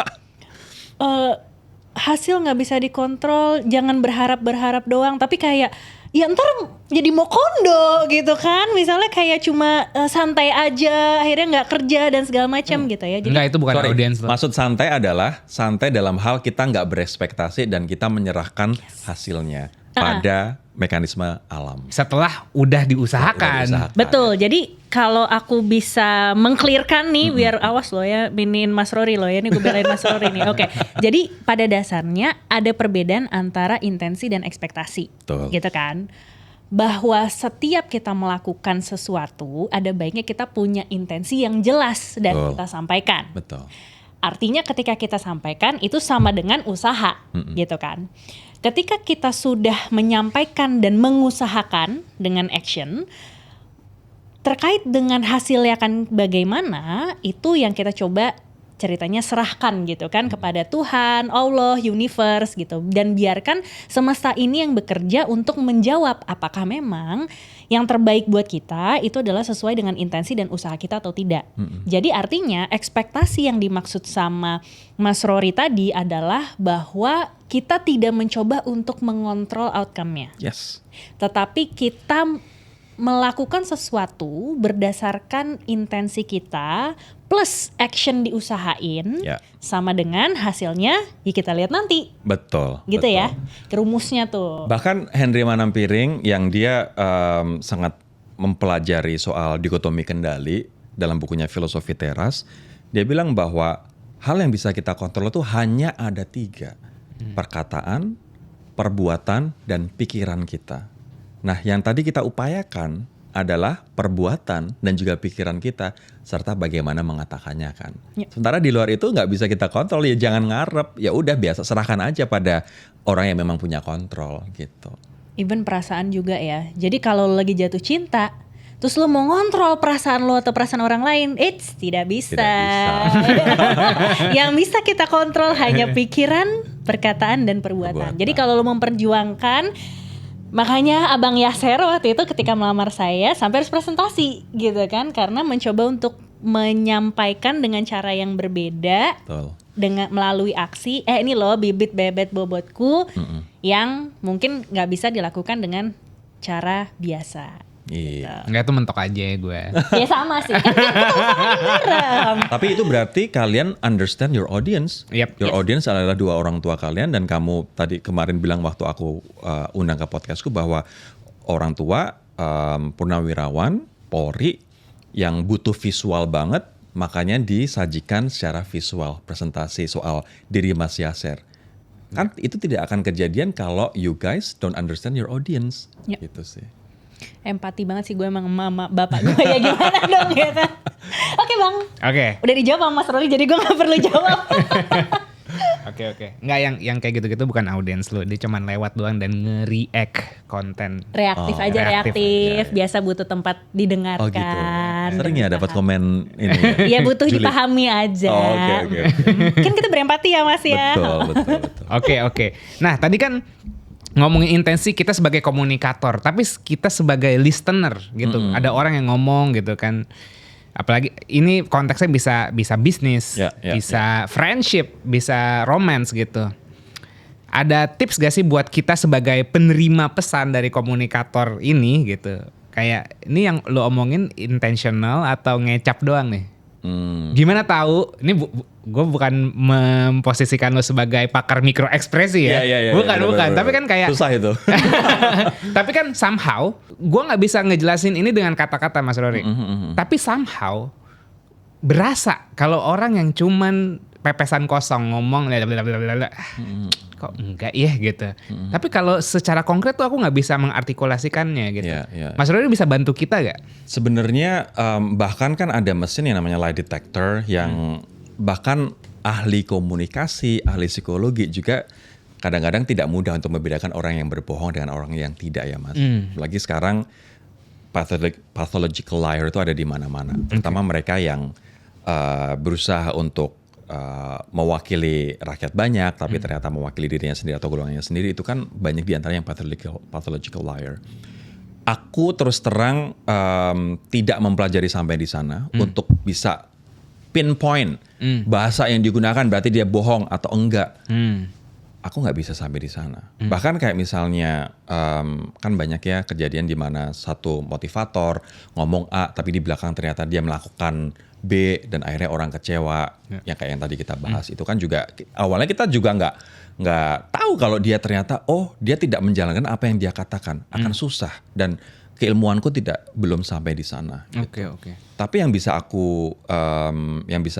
Hasil nggak bisa dikontrol, jangan berharap doang. Tapi kayak ya ntar jadi mau kondo gitu kan, misalnya kayak cuma santai aja akhirnya nggak kerja dan segala macam gitu ya. Jadi, enggak, itu bukan audiens. Maksud santai adalah santai dalam hal kita nggak berekspektasi dan kita menyerahkan hasilnya pada mekanisme alam. Setelah udah diusahakan. Betul. Jadi kalau aku bisa mengclearkan nih, biar awas loh ya, miniin Mas Rory loh ya, ini gue belain Mas Rory nih. Oke. Jadi pada dasarnya ada perbedaan antara intensi dan ekspektasi. Betul. Gitu kan. Bahwa setiap kita melakukan sesuatu, ada baiknya kita punya intensi yang jelas dan Betul. kita sampaikan. Betul. Artinya ketika kita sampaikan itu sama dengan usaha, gitu kan. Ketika kita sudah menyampaikan dan mengusahakan dengan action, terkait dengan hasilnya akan bagaimana, itu yang kita coba ceritanya serahkan gitu kan kepada Tuhan, Allah, universe gitu, dan biarkan semesta ini yang bekerja untuk menjawab apakah memang yang terbaik buat kita itu adalah sesuai dengan intensi dan usaha kita atau tidak. Jadi artinya ekspektasi yang dimaksud sama Mas Rory tadi adalah bahwa kita tidak mencoba untuk mengontrol outcome-nya. Yes. Tetapi kita melakukan sesuatu berdasarkan intensi kita plus action diusahain sama dengan hasilnya ya kita lihat nanti. Betul. Gitu betul. ya. Rumusnya tuh. Bahkan Henry Manampiring yang dia sangat mempelajari soal dikotomi kendali dalam bukunya Filosofi Teras, dia bilang bahwa hal yang bisa kita kontrol itu hanya ada 3. Perkataan, perbuatan, dan pikiran kita. Nah, yang tadi kita upayakan adalah perbuatan dan juga pikiran kita serta bagaimana mengatakannya kan. Ya. Sementara di luar itu nggak bisa kita kontrol, ya jangan ngarep, ya udah biasa serahkan aja pada orang yang memang punya kontrol gitu. Even perasaan juga ya. Jadi kalau lo lagi jatuh cinta, terus lo mau ngontrol perasaan lo atau perasaan orang lain, tidak bisa. Yang bisa kita kontrol hanya pikiran, perkataan, dan perbuatan. Jadi kalau lo memperjuangkan, makanya Abang Yaser waktu itu ketika melamar saya sampai harus presentasi gitu kan, karena mencoba untuk menyampaikan dengan cara yang berbeda. Betul. Dengan melalui aksi, ini loh bibit bebet bobotku yang mungkin nggak bisa dilakukan dengan cara biasa. Iya. Enggak, tuh mentok aja ya gue. Ya sama sih, kan kita usahain bareng. Tapi itu berarti kalian understand your audience. Yep. Your audience adalah 2 orang tua kalian, dan kamu tadi kemarin bilang waktu aku undang ke podcastku bahwa orang tua purnawirawan, Polri yang butuh visual banget, makanya disajikan secara visual presentasi soal diri Mas Yaser. Kan itu tidak akan kejadian kalau you guys don't understand your audience. Yep. Gitu sih. Empati banget sih gue emang mama bapak gue ya gimana dong ya kan. Oke Bang. Oke. Udah dijawab sama Mas Rory jadi gue gak perlu jawab. Oke. Nggak, yang kayak gitu-gitu bukan audiens lu. Dia cuman lewat doang dan nge-react konten. Reaktif aja, reaktif. Ya. Biasa butuh tempat didengarkan. Oh gitu. Sering ya dapat komen ini. Iya butuh Julid. dipahami aja. Oh, oke. Kan kita berempati ya Mas ya. Betul. Oke. Nah, tadi kan ngomongin intensi kita sebagai komunikator, tapi kita sebagai listener gitu. Ada orang yang ngomong gitu kan. Apalagi ini konteksnya bisa bisnis, bisa friendship, bisa romance gitu. Ada tips gak sih buat kita sebagai penerima pesan dari komunikator ini gitu? Kayak ini yang lo omongin intentional atau ngecap doang nih? Gimana tahu? Ini gue bukan memposisikan lo sebagai pakar mikro ekspresi ya. Bukan. Tapi kan kayak susah itu. Tapi kan somehow gue nggak bisa ngejelasin ini dengan kata-kata Mas Rory. Tapi somehow berasa kalau orang yang cuman pepesan kosong ngomong kok enggak ya gitu. Tapi kalau secara konkret tuh aku nggak bisa mengartikulasikannya gitu. Mas Rory bisa bantu kita gak? Sebenarnya bahkan kan ada mesin yang namanya lie detector yang bahkan ahli komunikasi, ahli psikologi juga kadang-kadang tidak mudah untuk membedakan orang yang berbohong dengan orang yang tidak ya Mas. Apalagi sekarang pathological liar itu ada di mana-mana. Terutama mereka yang berusaha untuk mewakili rakyat banyak, tapi ternyata mewakili dirinya sendiri atau golongannya sendiri, itu kan banyak diantara yang pathological liar. Aku terus terang tidak mempelajari sampai di sana untuk bisa pinpoint bahasa yang digunakan berarti dia bohong atau enggak. Aku nggak bisa sampai di sana. Bahkan kayak misalnya kan banyak ya kejadian di mana satu motivator ngomong A tapi di belakang ternyata dia melakukan B dan akhirnya orang kecewa. Yang kayak yang tadi kita bahas itu kan juga awalnya kita juga nggak tahu kalau dia ternyata dia tidak menjalankan apa yang dia katakan, akan susah dan keilmuanku belum sampai di sana. Oke. Tapi yang bisa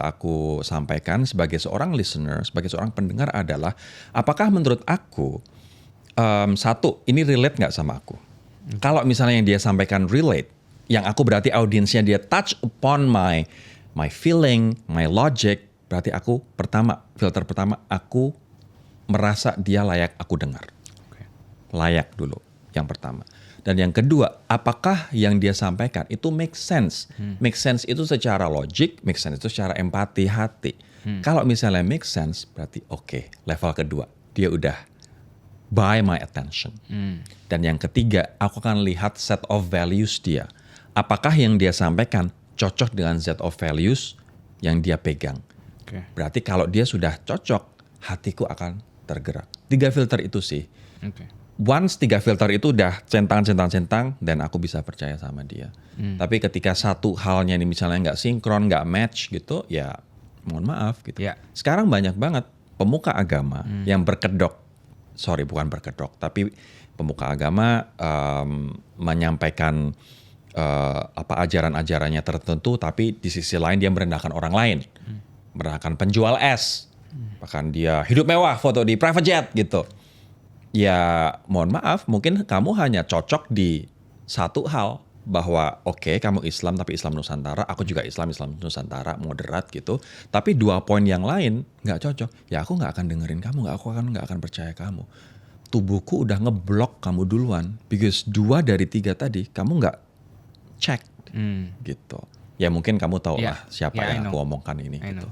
aku sampaikan sebagai seorang listener, sebagai seorang pendengar adalah apakah menurut aku satu ini relate nggak sama aku? Kalau misalnya yang dia sampaikan relate, yang aku berarti audiensnya dia touch upon my feeling, my logic, berarti filter pertama aku merasa dia layak aku dengar. Layak dulu yang pertama. Dan yang kedua, apakah yang dia sampaikan itu make sense? Make sense itu secara logik, make sense itu secara empati hati. Kalau misalnya make sense, berarti oke, level kedua. Dia udah buy my attention. Dan yang ketiga, aku akan lihat set of values dia. Apakah yang dia sampaikan cocok dengan set of values yang dia pegang. Oke. Berarti kalau dia sudah cocok, hatiku akan tergerak. 3 filter itu sih. Oke. Once 3 filter itu udah centang, dan aku bisa percaya sama dia. Tapi ketika satu halnya ini misalnya nggak sinkron, nggak match gitu, ya mohon maaf gitu. Ya. Sekarang banyak banget pemuka agama yang bukan berkedok, tapi pemuka agama menyampaikan ajaran-ajarannya tertentu, tapi di sisi lain dia merendahkan orang lain, merendahkan penjual es, bahkan dia hidup mewah, foto di private jet gitu. Ya mohon maaf, mungkin kamu hanya cocok di satu hal, bahwa oke, kamu Islam tapi Islam Nusantara, aku juga Islam Nusantara, moderat gitu. Tapi 2 poin yang lain nggak cocok, ya aku nggak akan dengerin kamu, aku nggak akan percaya kamu. Tubuhku udah ngeblok kamu duluan, because 2 dari 3 tadi kamu nggak cek gitu. Ya mungkin kamu tahu lah siapa yang aku omongkan ini gitu.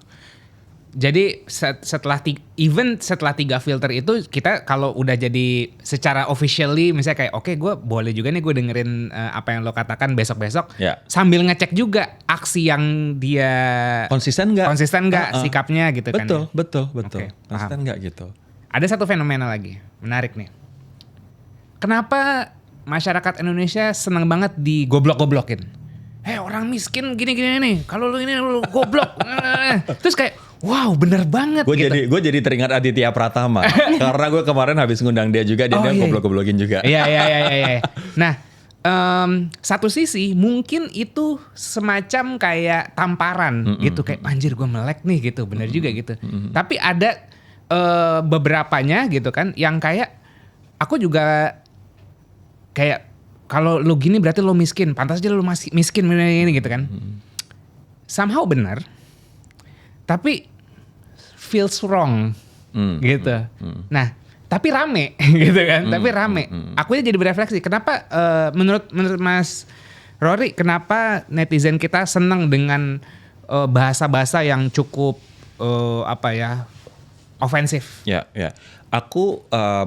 Jadi setelah 3 filter itu, kita kalau udah jadi secara officially misalnya kayak oke, gue boleh juga nih gue dengerin apa yang lo katakan besok-besok, sambil ngecek juga aksi yang dia konsisten nggak sikapnya gitu kan. Betul. Okay, konsisten nggak gitu. Ada satu fenomena lagi menarik nih. Kenapa masyarakat Indonesia senang banget digoblok-goblokin? Orang miskin gini-gini nih, kalau lu ini lu goblok. Terus kayak wow, bener banget. Gue jadi teringat Aditya Pratama karena gue kemarin habis ngundang dia juga, dia goblok-goblokin juga. Iya. Nah, satu sisi mungkin itu semacam kayak tamparan gitu, kayak anjir gue melek nih gitu, bener juga gitu. Tapi ada beberapanya gitu kan yang kayak aku juga kayak kalau lu gini berarti lu miskin, pantas aja lu masih miskin ini gitu kan. Somehow benar, tapi feels wrong gitu. Nah, tapi rame gitu kan, tapi rame. Aku jadi berefleksi, kenapa menurut Mas Rory, kenapa netizen kita senang dengan bahasa-bahasa yang cukup ofensif? Ya.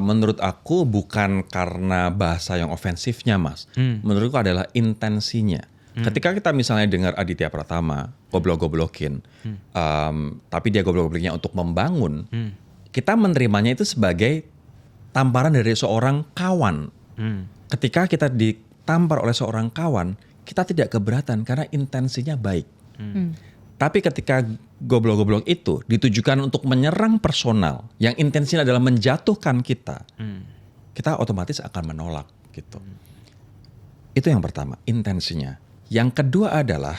Menurut aku bukan karena bahasa yang ofensifnya, Mas. Menurutku adalah intensinya. Ketika kita misalnya dengar Aditya Pratama goblok-goblokin, tapi dia goblok-gobloknya untuk membangun, kita menerimanya itu sebagai tamparan dari seorang kawan. Ketika kita ditampar oleh seorang kawan, kita tidak keberatan karena intensinya baik. Tapi ketika goblok-goblok itu ditujukan untuk menyerang personal, yang intensinya adalah menjatuhkan kita, kita otomatis akan menolak gitu. Itu yang pertama, intensinya. Yang kedua adalah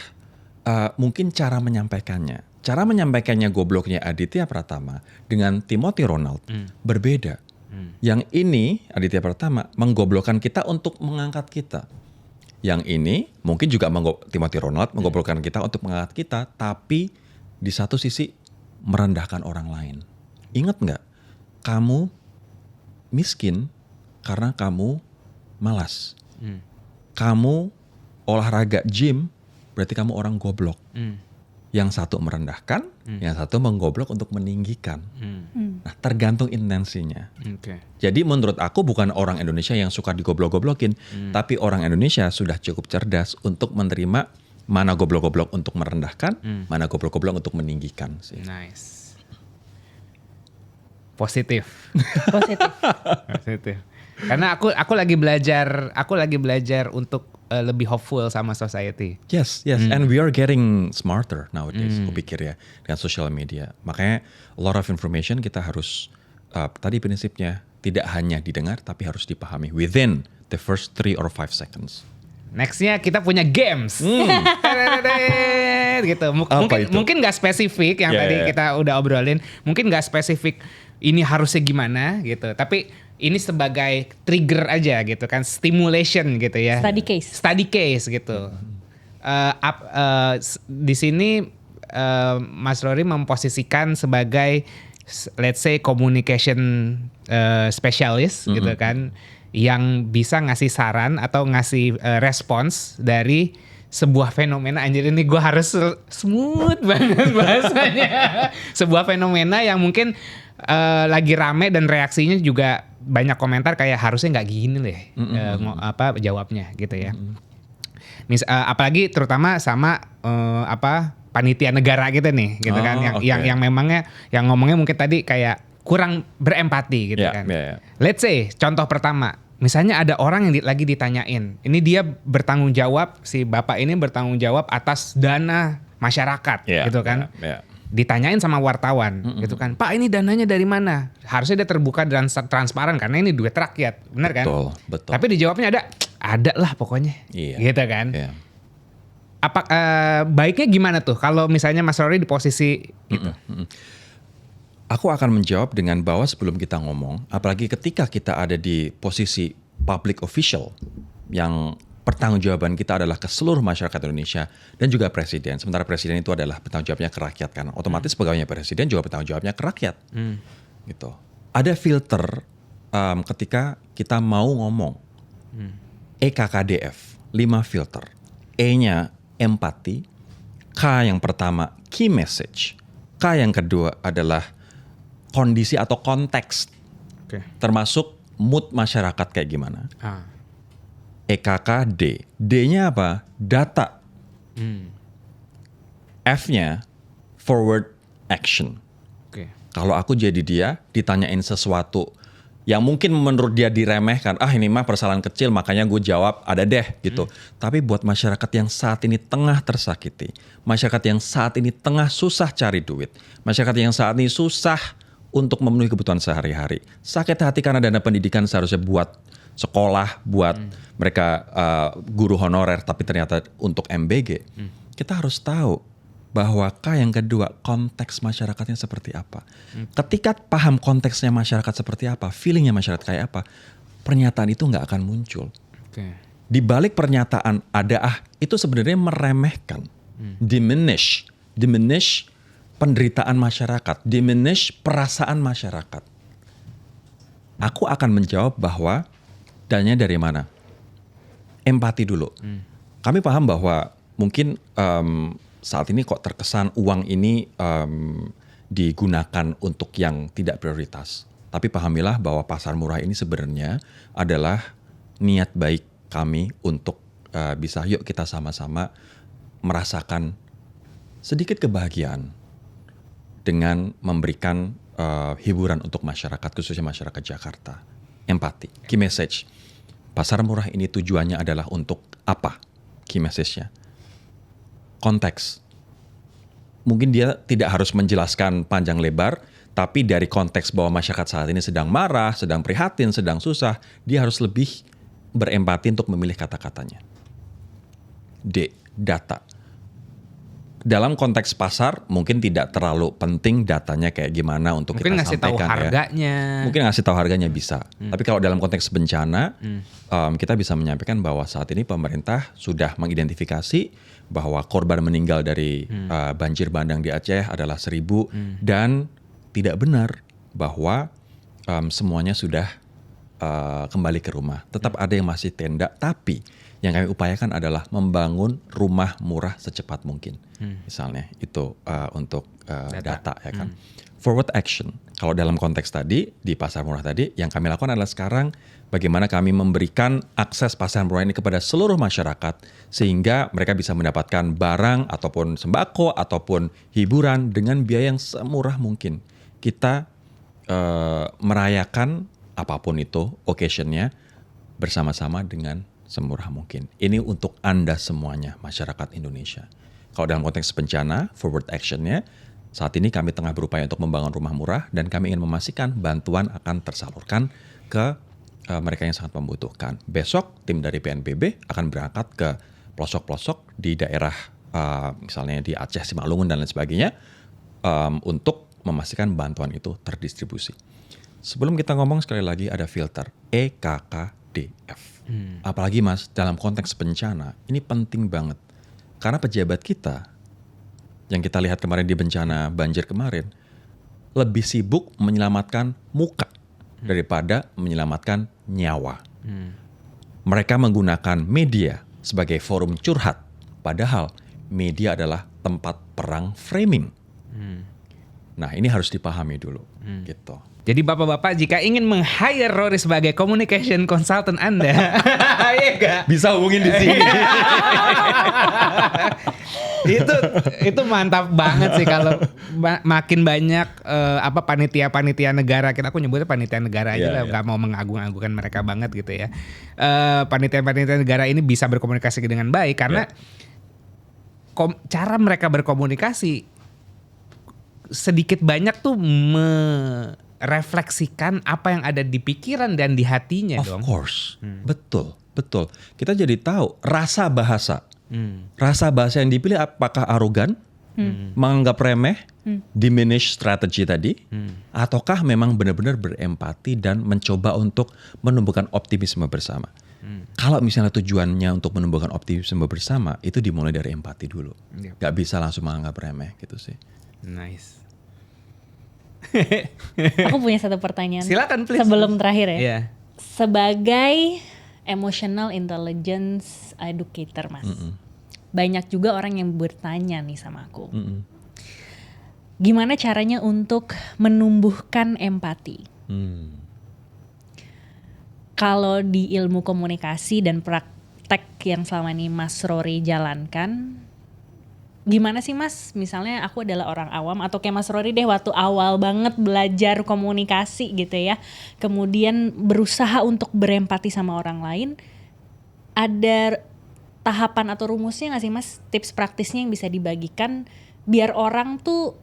mungkin cara menyampaikannya. Cara menyampaikannya gobloknya Aditya Pratama dengan Timothy Ronald berbeda. Yang ini Aditya Pratama menggoblokkan kita untuk mengangkat kita. Yang ini mungkin juga Timothy Ronald menggoblokkan kita untuk mengangkat kita, tapi di satu sisi merendahkan orang lain. Ingat nggak? Kamu miskin karena kamu malas. Kamu olahraga gym, berarti kamu orang goblok. Yang satu merendahkan, yang satu menggoblok untuk meninggikan. Nah, tergantung intensinya. Jadi menurut aku bukan orang Indonesia yang suka digoblok-goblokin, tapi orang Indonesia sudah cukup cerdas untuk menerima mana goblok-goblok untuk merendahkan, mana goblok-goblok untuk meninggikan sih. Nice. Positif. Karena aku lagi belajar untuk lebih hopeful sama society. Yes. And we are getting smarter nowadays. Aku pikir ya, dengan social media. Makanya a lot of information kita harus tadi prinsipnya tidak hanya didengar tapi harus dipahami within the first 3 or 5 seconds. Nextnya kita punya games. Gitu. Mungkin nggak spesifik yang tadi kita udah obrolin. Mungkin nggak spesifik ini harusnya gimana gitu. Tapi ini sebagai trigger aja gitu kan, stimulation gitu ya. Study case gitu. Di sini Mas Rory memposisikan sebagai let's say communication specialist gitu kan, yang bisa ngasih saran atau ngasih respons dari sebuah fenomena, anjir ini gue harus smooth banget bahasanya. Sebuah fenomena yang mungkin lagi rame dan reaksinya juga banyak komentar kayak harusnya nggak gini deh jawabnya gitu ya. Apalagi terutama sama panitia negara gitu nih gitu kan yang memangnya yang ngomongnya mungkin tadi kayak kurang berempati gitu kan. Let's say contoh pertama, misalnya ada orang yang lagi ditanyain, ini dia bertanggung jawab, si bapak ini bertanggung jawab atas dana masyarakat gitu kan. Ditanyain sama wartawan gitu kan, Pak ini dananya dari mana? Harusnya dia terbuka dan transparan karena ini duit rakyat, benar kan? Betul. Tapi dijawabnya ada lah pokoknya, gitu kan? Baiknya gimana tuh kalau misalnya Mas Rory di posisi itu? Aku akan menjawab dengan bahwa sebelum kita ngomong, apalagi ketika kita ada di posisi public official yang pertanggungjawaban kita adalah ke seluruh masyarakat Indonesia dan juga presiden. Sementara presiden itu adalah bertanggung jawabnya ke rakyat kan. Otomatis pegawainya presiden juga bertanggung jawabnya ke rakyat. Gitu. Ada filter ketika kita mau ngomong. EKKDF, 5 filter. E-nya empati, K yang pertama key message, K yang kedua adalah kondisi atau konteks, termasuk mood masyarakat kayak gimana. EKKD, D-nya apa? Data. F-nya forward action. Kalau aku jadi dia, ditanyain sesuatu yang mungkin menurut dia diremehkan, ini mah persoalan kecil makanya gue jawab ada deh gitu. Tapi buat masyarakat yang saat ini tengah tersakiti, masyarakat yang saat ini tengah susah cari duit, masyarakat yang saat ini susah untuk memenuhi kebutuhan sehari-hari, sakit hati karena dana pendidikan seharusnya buat sekolah, buat mereka guru honorer, tapi ternyata untuk MBG. Kita harus tahu bahwa K yang kedua, konteks masyarakatnya seperti apa. Ketika paham konteksnya masyarakat seperti apa, feelingnya masyarakat kayak apa, pernyataan itu nggak akan muncul. Di balik pernyataan ada itu sebenarnya meremehkan, diminish penderitaan masyarakat, diminish perasaan masyarakat. Aku akan menjawab bahwa dananya dari mana? Empati dulu. Kami paham bahwa mungkin saat ini kok terkesan uang ini digunakan untuk yang tidak prioritas. Tapi pahamilah bahwa pasar murah ini sebenarnya adalah niat baik kami untuk bisa yuk kita sama-sama merasakan sedikit kebahagiaan dengan memberikan hiburan untuk masyarakat, khususnya masyarakat Jakarta. Empati, key message. Pasar murah ini tujuannya adalah untuk apa? Key message-nya. Konteks. Mungkin dia tidak harus menjelaskan panjang lebar, tapi dari konteks bahwa masyarakat saat ini sedang marah, sedang prihatin, sedang susah, dia harus lebih berempati untuk memilih kata-katanya. D. Data. Dalam konteks pasar mungkin tidak terlalu penting datanya kayak gimana untuk mungkin kita sampaikan. Mungkin ngasih tahu harganya. Mungkin ngasih tahu harganya bisa. Tapi kalau dalam konteks bencana, kita bisa menyampaikan bahwa saat ini pemerintah sudah mengidentifikasi bahwa korban meninggal dari banjir bandang di Aceh adalah 1.000 dan tidak benar bahwa semuanya sudah kembali ke rumah. Tetap ada yang masih tenda, tapi yang kami upayakan adalah membangun rumah murah secepat mungkin. Misalnya itu untuk data ya kan. Forward action. Kalau dalam konteks tadi di pasar murah tadi, yang kami lakukan adalah sekarang bagaimana kami memberikan akses pasar murah ini kepada seluruh masyarakat sehingga mereka bisa mendapatkan barang ataupun sembako ataupun hiburan dengan biaya yang semurah mungkin. Kita merayakan apapun itu occasion-nya bersama-sama dengan semurah mungkin. Ini untuk Anda semuanya, masyarakat Indonesia. Kalau dalam konteks bencana, forward action-nya, saat ini kami tengah berupaya untuk membangun rumah murah dan kami ingin memastikan bantuan akan tersalurkan ke mereka yang sangat membutuhkan. Besok tim dari BNPB akan berangkat ke pelosok-pelosok di daerah misalnya di Aceh, Simalungun dan lain sebagainya untuk memastikan bantuan itu terdistribusi. Sebelum kita ngomong sekali lagi ada filter EKKDF. Apalagi Mas, dalam konteks bencana, ini penting banget. Karena pejabat kita, yang kita lihat kemarin di bencana banjir kemarin, lebih sibuk menyelamatkan muka daripada menyelamatkan nyawa. Mereka menggunakan media sebagai forum curhat Padahal media adalah tempat perang framing. Nah, ini harus dipahami dulu, gitu. Jadi bapak-bapak jika ingin meng-hire Rory sebagai communication consultant Anda, iya gak? Bisa hubungin di sini. itu mantap banget sih kalau makin banyak panitia-panitia negara, aku nyebutnya panitia negara aja lah, nggak mau mengagung-agungkan mereka banget gitu ya. Panitia-panitia negara ini bisa berkomunikasi dengan baik karena cara mereka berkomunikasi sedikit banyak tuh merefleksikan apa yang ada di pikiran dan di hatinya dong. Of course, betul. Kita jadi tahu rasa bahasa. Rasa bahasa yang dipilih apakah arogan, menganggap remeh, diminish strategi tadi, ataukah memang benar-benar berempati dan mencoba untuk menumbuhkan optimisme bersama. Kalau misalnya tujuannya untuk menumbuhkan optimisme bersama, itu dimulai dari empati dulu. Gak bisa langsung menganggap remeh gitu sih. Nice. Aku punya satu pertanyaan. Silakan please. Sebelum terakhir ya. Yeah. Sebagai emotional intelligence educator, Mas. Banyak juga orang yang bertanya nih sama aku. Gimana caranya untuk menumbuhkan empati? Kalau di ilmu komunikasi dan praktek yang selama ini Mas Rory jalankan, gimana sih Mas? Misalnya aku adalah orang awam atau kayak Mas Rory deh waktu awal banget belajar komunikasi gitu ya. Kemudian berusaha untuk berempati sama orang lain. Ada tahapan atau rumusnya gak sih Mas? Tips praktisnya yang bisa dibagikan biar orang tuh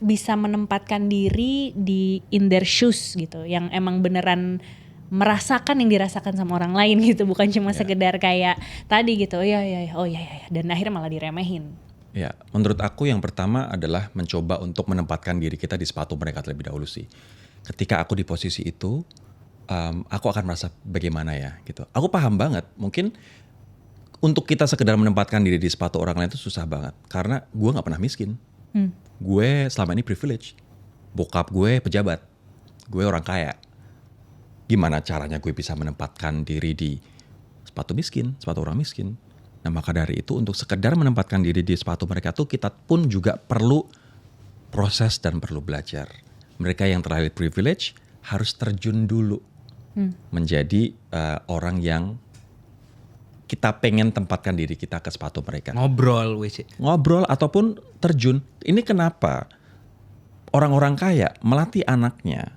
bisa menempatkan diri di in their shoes gitu. Yang emang beneran merasakan yang dirasakan sama orang lain gitu. Bukan cuma sekedar kayak tadi gitu. Oh ya. Dan akhirnya malah diremehin. Ya, menurut aku yang pertama adalah mencoba untuk menempatkan diri kita di sepatu mereka terlebih dahulu sih. Ketika aku di posisi itu, aku akan merasa bagaimana ya gitu. Aku paham banget, mungkin untuk kita sekedar menempatkan diri di sepatu orang lain itu susah banget. Karena gue gak pernah miskin. Gue selama ini privilege. Bokap gue pejabat, gue orang kaya. Gimana caranya gue bisa menempatkan diri di sepatu miskin, sepatu orang miskin. Nah maka dari itu untuk sekedar menempatkan diri di sepatu mereka tuh kita pun juga perlu proses dan perlu belajar. Mereka yang terlahir privilege harus terjun dulu menjadi orang yang kita pengen tempatkan diri kita ke sepatu mereka. Ngobrol ataupun terjun. Ini kenapa orang-orang kaya melatih anaknya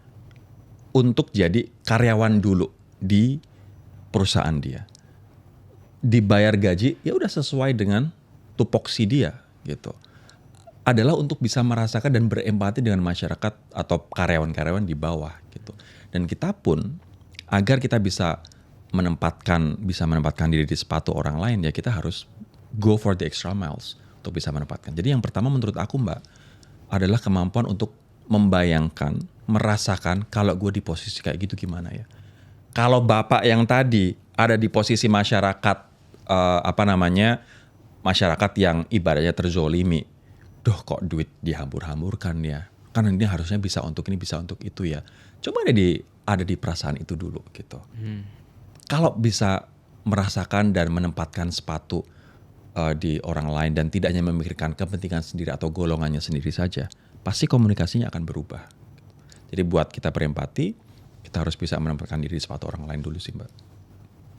untuk jadi karyawan dulu di perusahaan dia. Dibayar gaji ya udah sesuai dengan tupoksi dia gitu. Adalah untuk bisa merasakan dan berempati dengan masyarakat atau karyawan-karyawan di bawah gitu. Dan kita pun agar kita bisa menempatkan diri di sepatu orang lain ya kita harus go for the extra miles untuk bisa menempatkan. Jadi yang pertama menurut aku Mbak adalah kemampuan untuk membayangkan, merasakan kalau gue di posisi kayak gitu gimana ya. Kalau bapak yang tadi ada di posisi masyarakat masyarakat yang ibaratnya terzolimi, duh kok duit dihambur-hamburkan ya. Kan ini harusnya bisa untuk ini, bisa untuk itu ya. Coba ada di perasaan itu dulu gitu. Kalau bisa merasakan dan menempatkan sepatu di orang lain dan tidak hanya memikirkan kepentingan sendiri atau golongannya sendiri saja, pasti komunikasinya akan berubah. Jadi buat kita berempati, kita harus bisa menempatkan diri di sepatu orang lain dulu sih Mbak.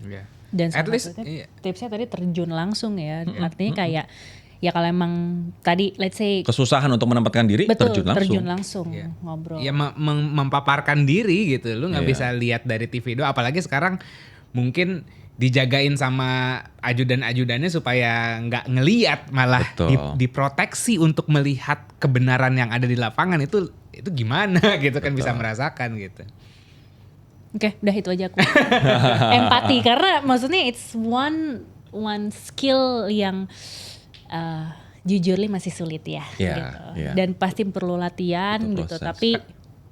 Yeah. Dan tipsnya tadi terjun langsung ya. Artinya kayak ya kalau emang tadi let's say kesusahan untuk menempatkan diri, terjun langsung. Ngobrol. Ya mempaparkan diri gitu. Lu gak bisa lihat dari TV doang. Apalagi sekarang mungkin dijagain sama ajudan-ajudannya supaya nggak ngelihat, malah diproteksi untuk melihat kebenaran yang ada di lapangan itu gimana gitu kan. Bisa merasakan gitu. Oke, udah itu aja aku. Empati karena maksudnya it's one skill yang jujur masih sulit ya gitu. Dan pasti perlu latihan gitu. Tapi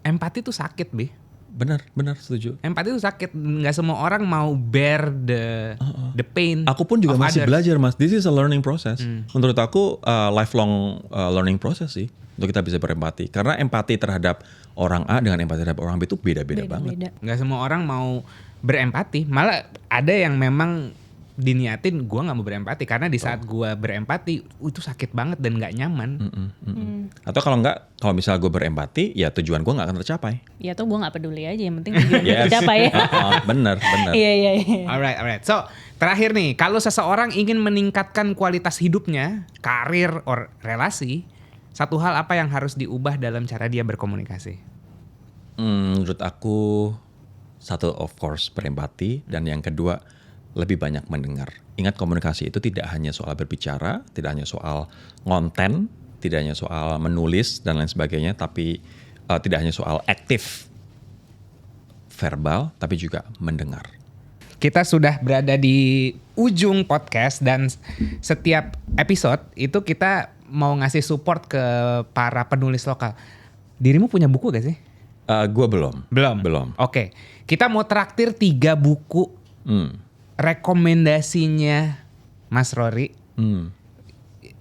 empati tuh sakit, Bi. Benar, setuju. Empati itu sakit, nggak semua orang mau bear the pain. Aku pun juga masih belajar Mas. This is a learning process. Menurut aku lifelong learning process sih untuk kita bisa berempati. Karena empati terhadap orang A dengan empati terhadap orang B itu beda-beda banget. Nggak semua orang mau berempati. Malah ada yang memang diniatin gue nggak mau berempati karena di saat gue berempati itu sakit banget dan nggak nyaman. Atau kalau misalnya gue berempati, ya tujuan gue nggak akan tercapai. Ya tuh gue nggak peduli aja, yang penting tujuan gue tercapai ya. Bener. Iya. Alright. So terakhir nih, kalau seseorang ingin meningkatkan kualitas hidupnya, karir, or relasi, satu hal apa yang harus diubah dalam cara dia berkomunikasi? Menurut aku, satu of course berempati, dan yang kedua lebih banyak mendengar. Ingat, komunikasi itu tidak hanya soal berbicara, tidak hanya soal ngonten, tidak hanya soal menulis dan lain sebagainya, tapi tidak hanya soal aktif verbal, tapi juga mendengar. Kita sudah berada di ujung podcast dan setiap episode itu kita mau ngasih support ke para penulis lokal. Dirimu punya buku gak sih? Gue belum. Belum. Oke. Kita mau traktir 3 buku rekomendasinya Mas Rory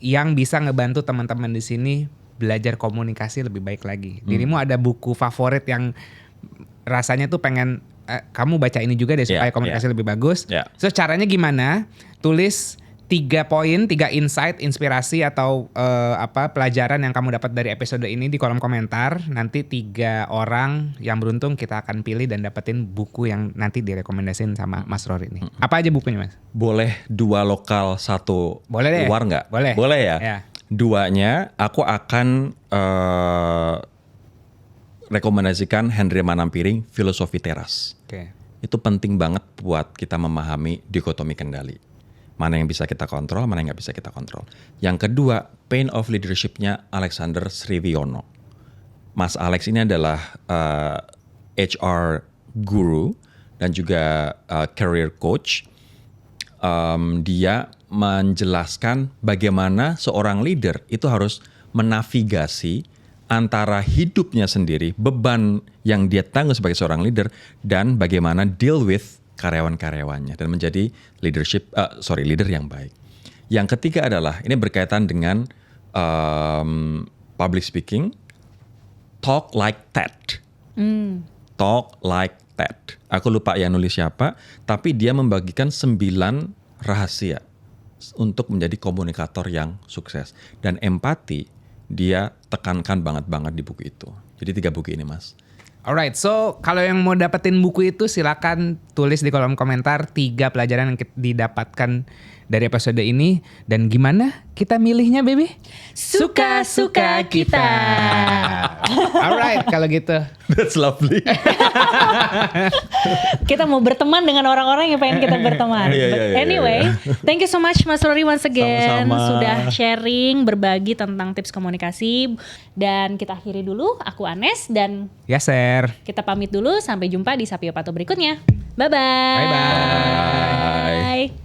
yang bisa ngebantu teman-teman di sini belajar komunikasi lebih baik lagi. Dirimu ada buku favorit yang rasanya tuh pengen kamu baca ini juga deh supaya komunikasi lebih bagus. So caranya gimana? Tulis 3 poin, 3 insight, inspirasi atau pelajaran yang kamu dapat dari episode ini di kolom komentar. Nanti 3 orang yang beruntung kita akan pilih dan dapetin buku yang nanti direkomendasiin sama Mas Rory ini. Apa aja bukunya, Mas? Boleh 2 lokal, 1 Boleh deh. luar nggak? Boleh. Boleh ya? Ya. 2-nya aku akan rekomendasikan Henry Manampiring, Filosofi Teras. Oke. Itu penting banget buat kita memahami dikotomi kendali. Mana yang bisa kita kontrol, mana yang nggak bisa kita kontrol. Yang kedua, Pain of Leadership-nya Alexander Sriwiono. Mas Alex ini adalah HR guru dan juga career coach. Dia menjelaskan bagaimana seorang leader itu harus menavigasi antara hidupnya sendiri, beban yang dia tanggung sebagai seorang leader, dan bagaimana deal with karyawan-karyawannya dan menjadi leader yang baik. Yang ketiga adalah ini berkaitan dengan public speaking, talk like that. Talk like that. Aku lupa yang nulis siapa, tapi dia membagikan 9 rahasia untuk menjadi komunikator yang sukses. Dan empati dia tekankan banget di buku itu. Jadi 3 buku ini, Mas. Alright, so kalau yang mau dapetin buku itu silakan tulis di kolom komentar 3 pelajaran yang didapatkan dari episode ini. Dan gimana kita milihnya, baby? Suka-suka kita. Alright, kalau gitu. That's lovely. Kita mau berteman dengan orang-orang yang pengen kita berteman. Iya. Anyway, thank you so much Mas Rory once again. Sama-sama. Sudah sharing, berbagi tentang tips komunikasi. Dan kita akhiri dulu, aku Anes dan Yaser. kita pamit dulu. Sampai jumpa di Sapio Pato berikutnya. Bye-bye. Bye-bye.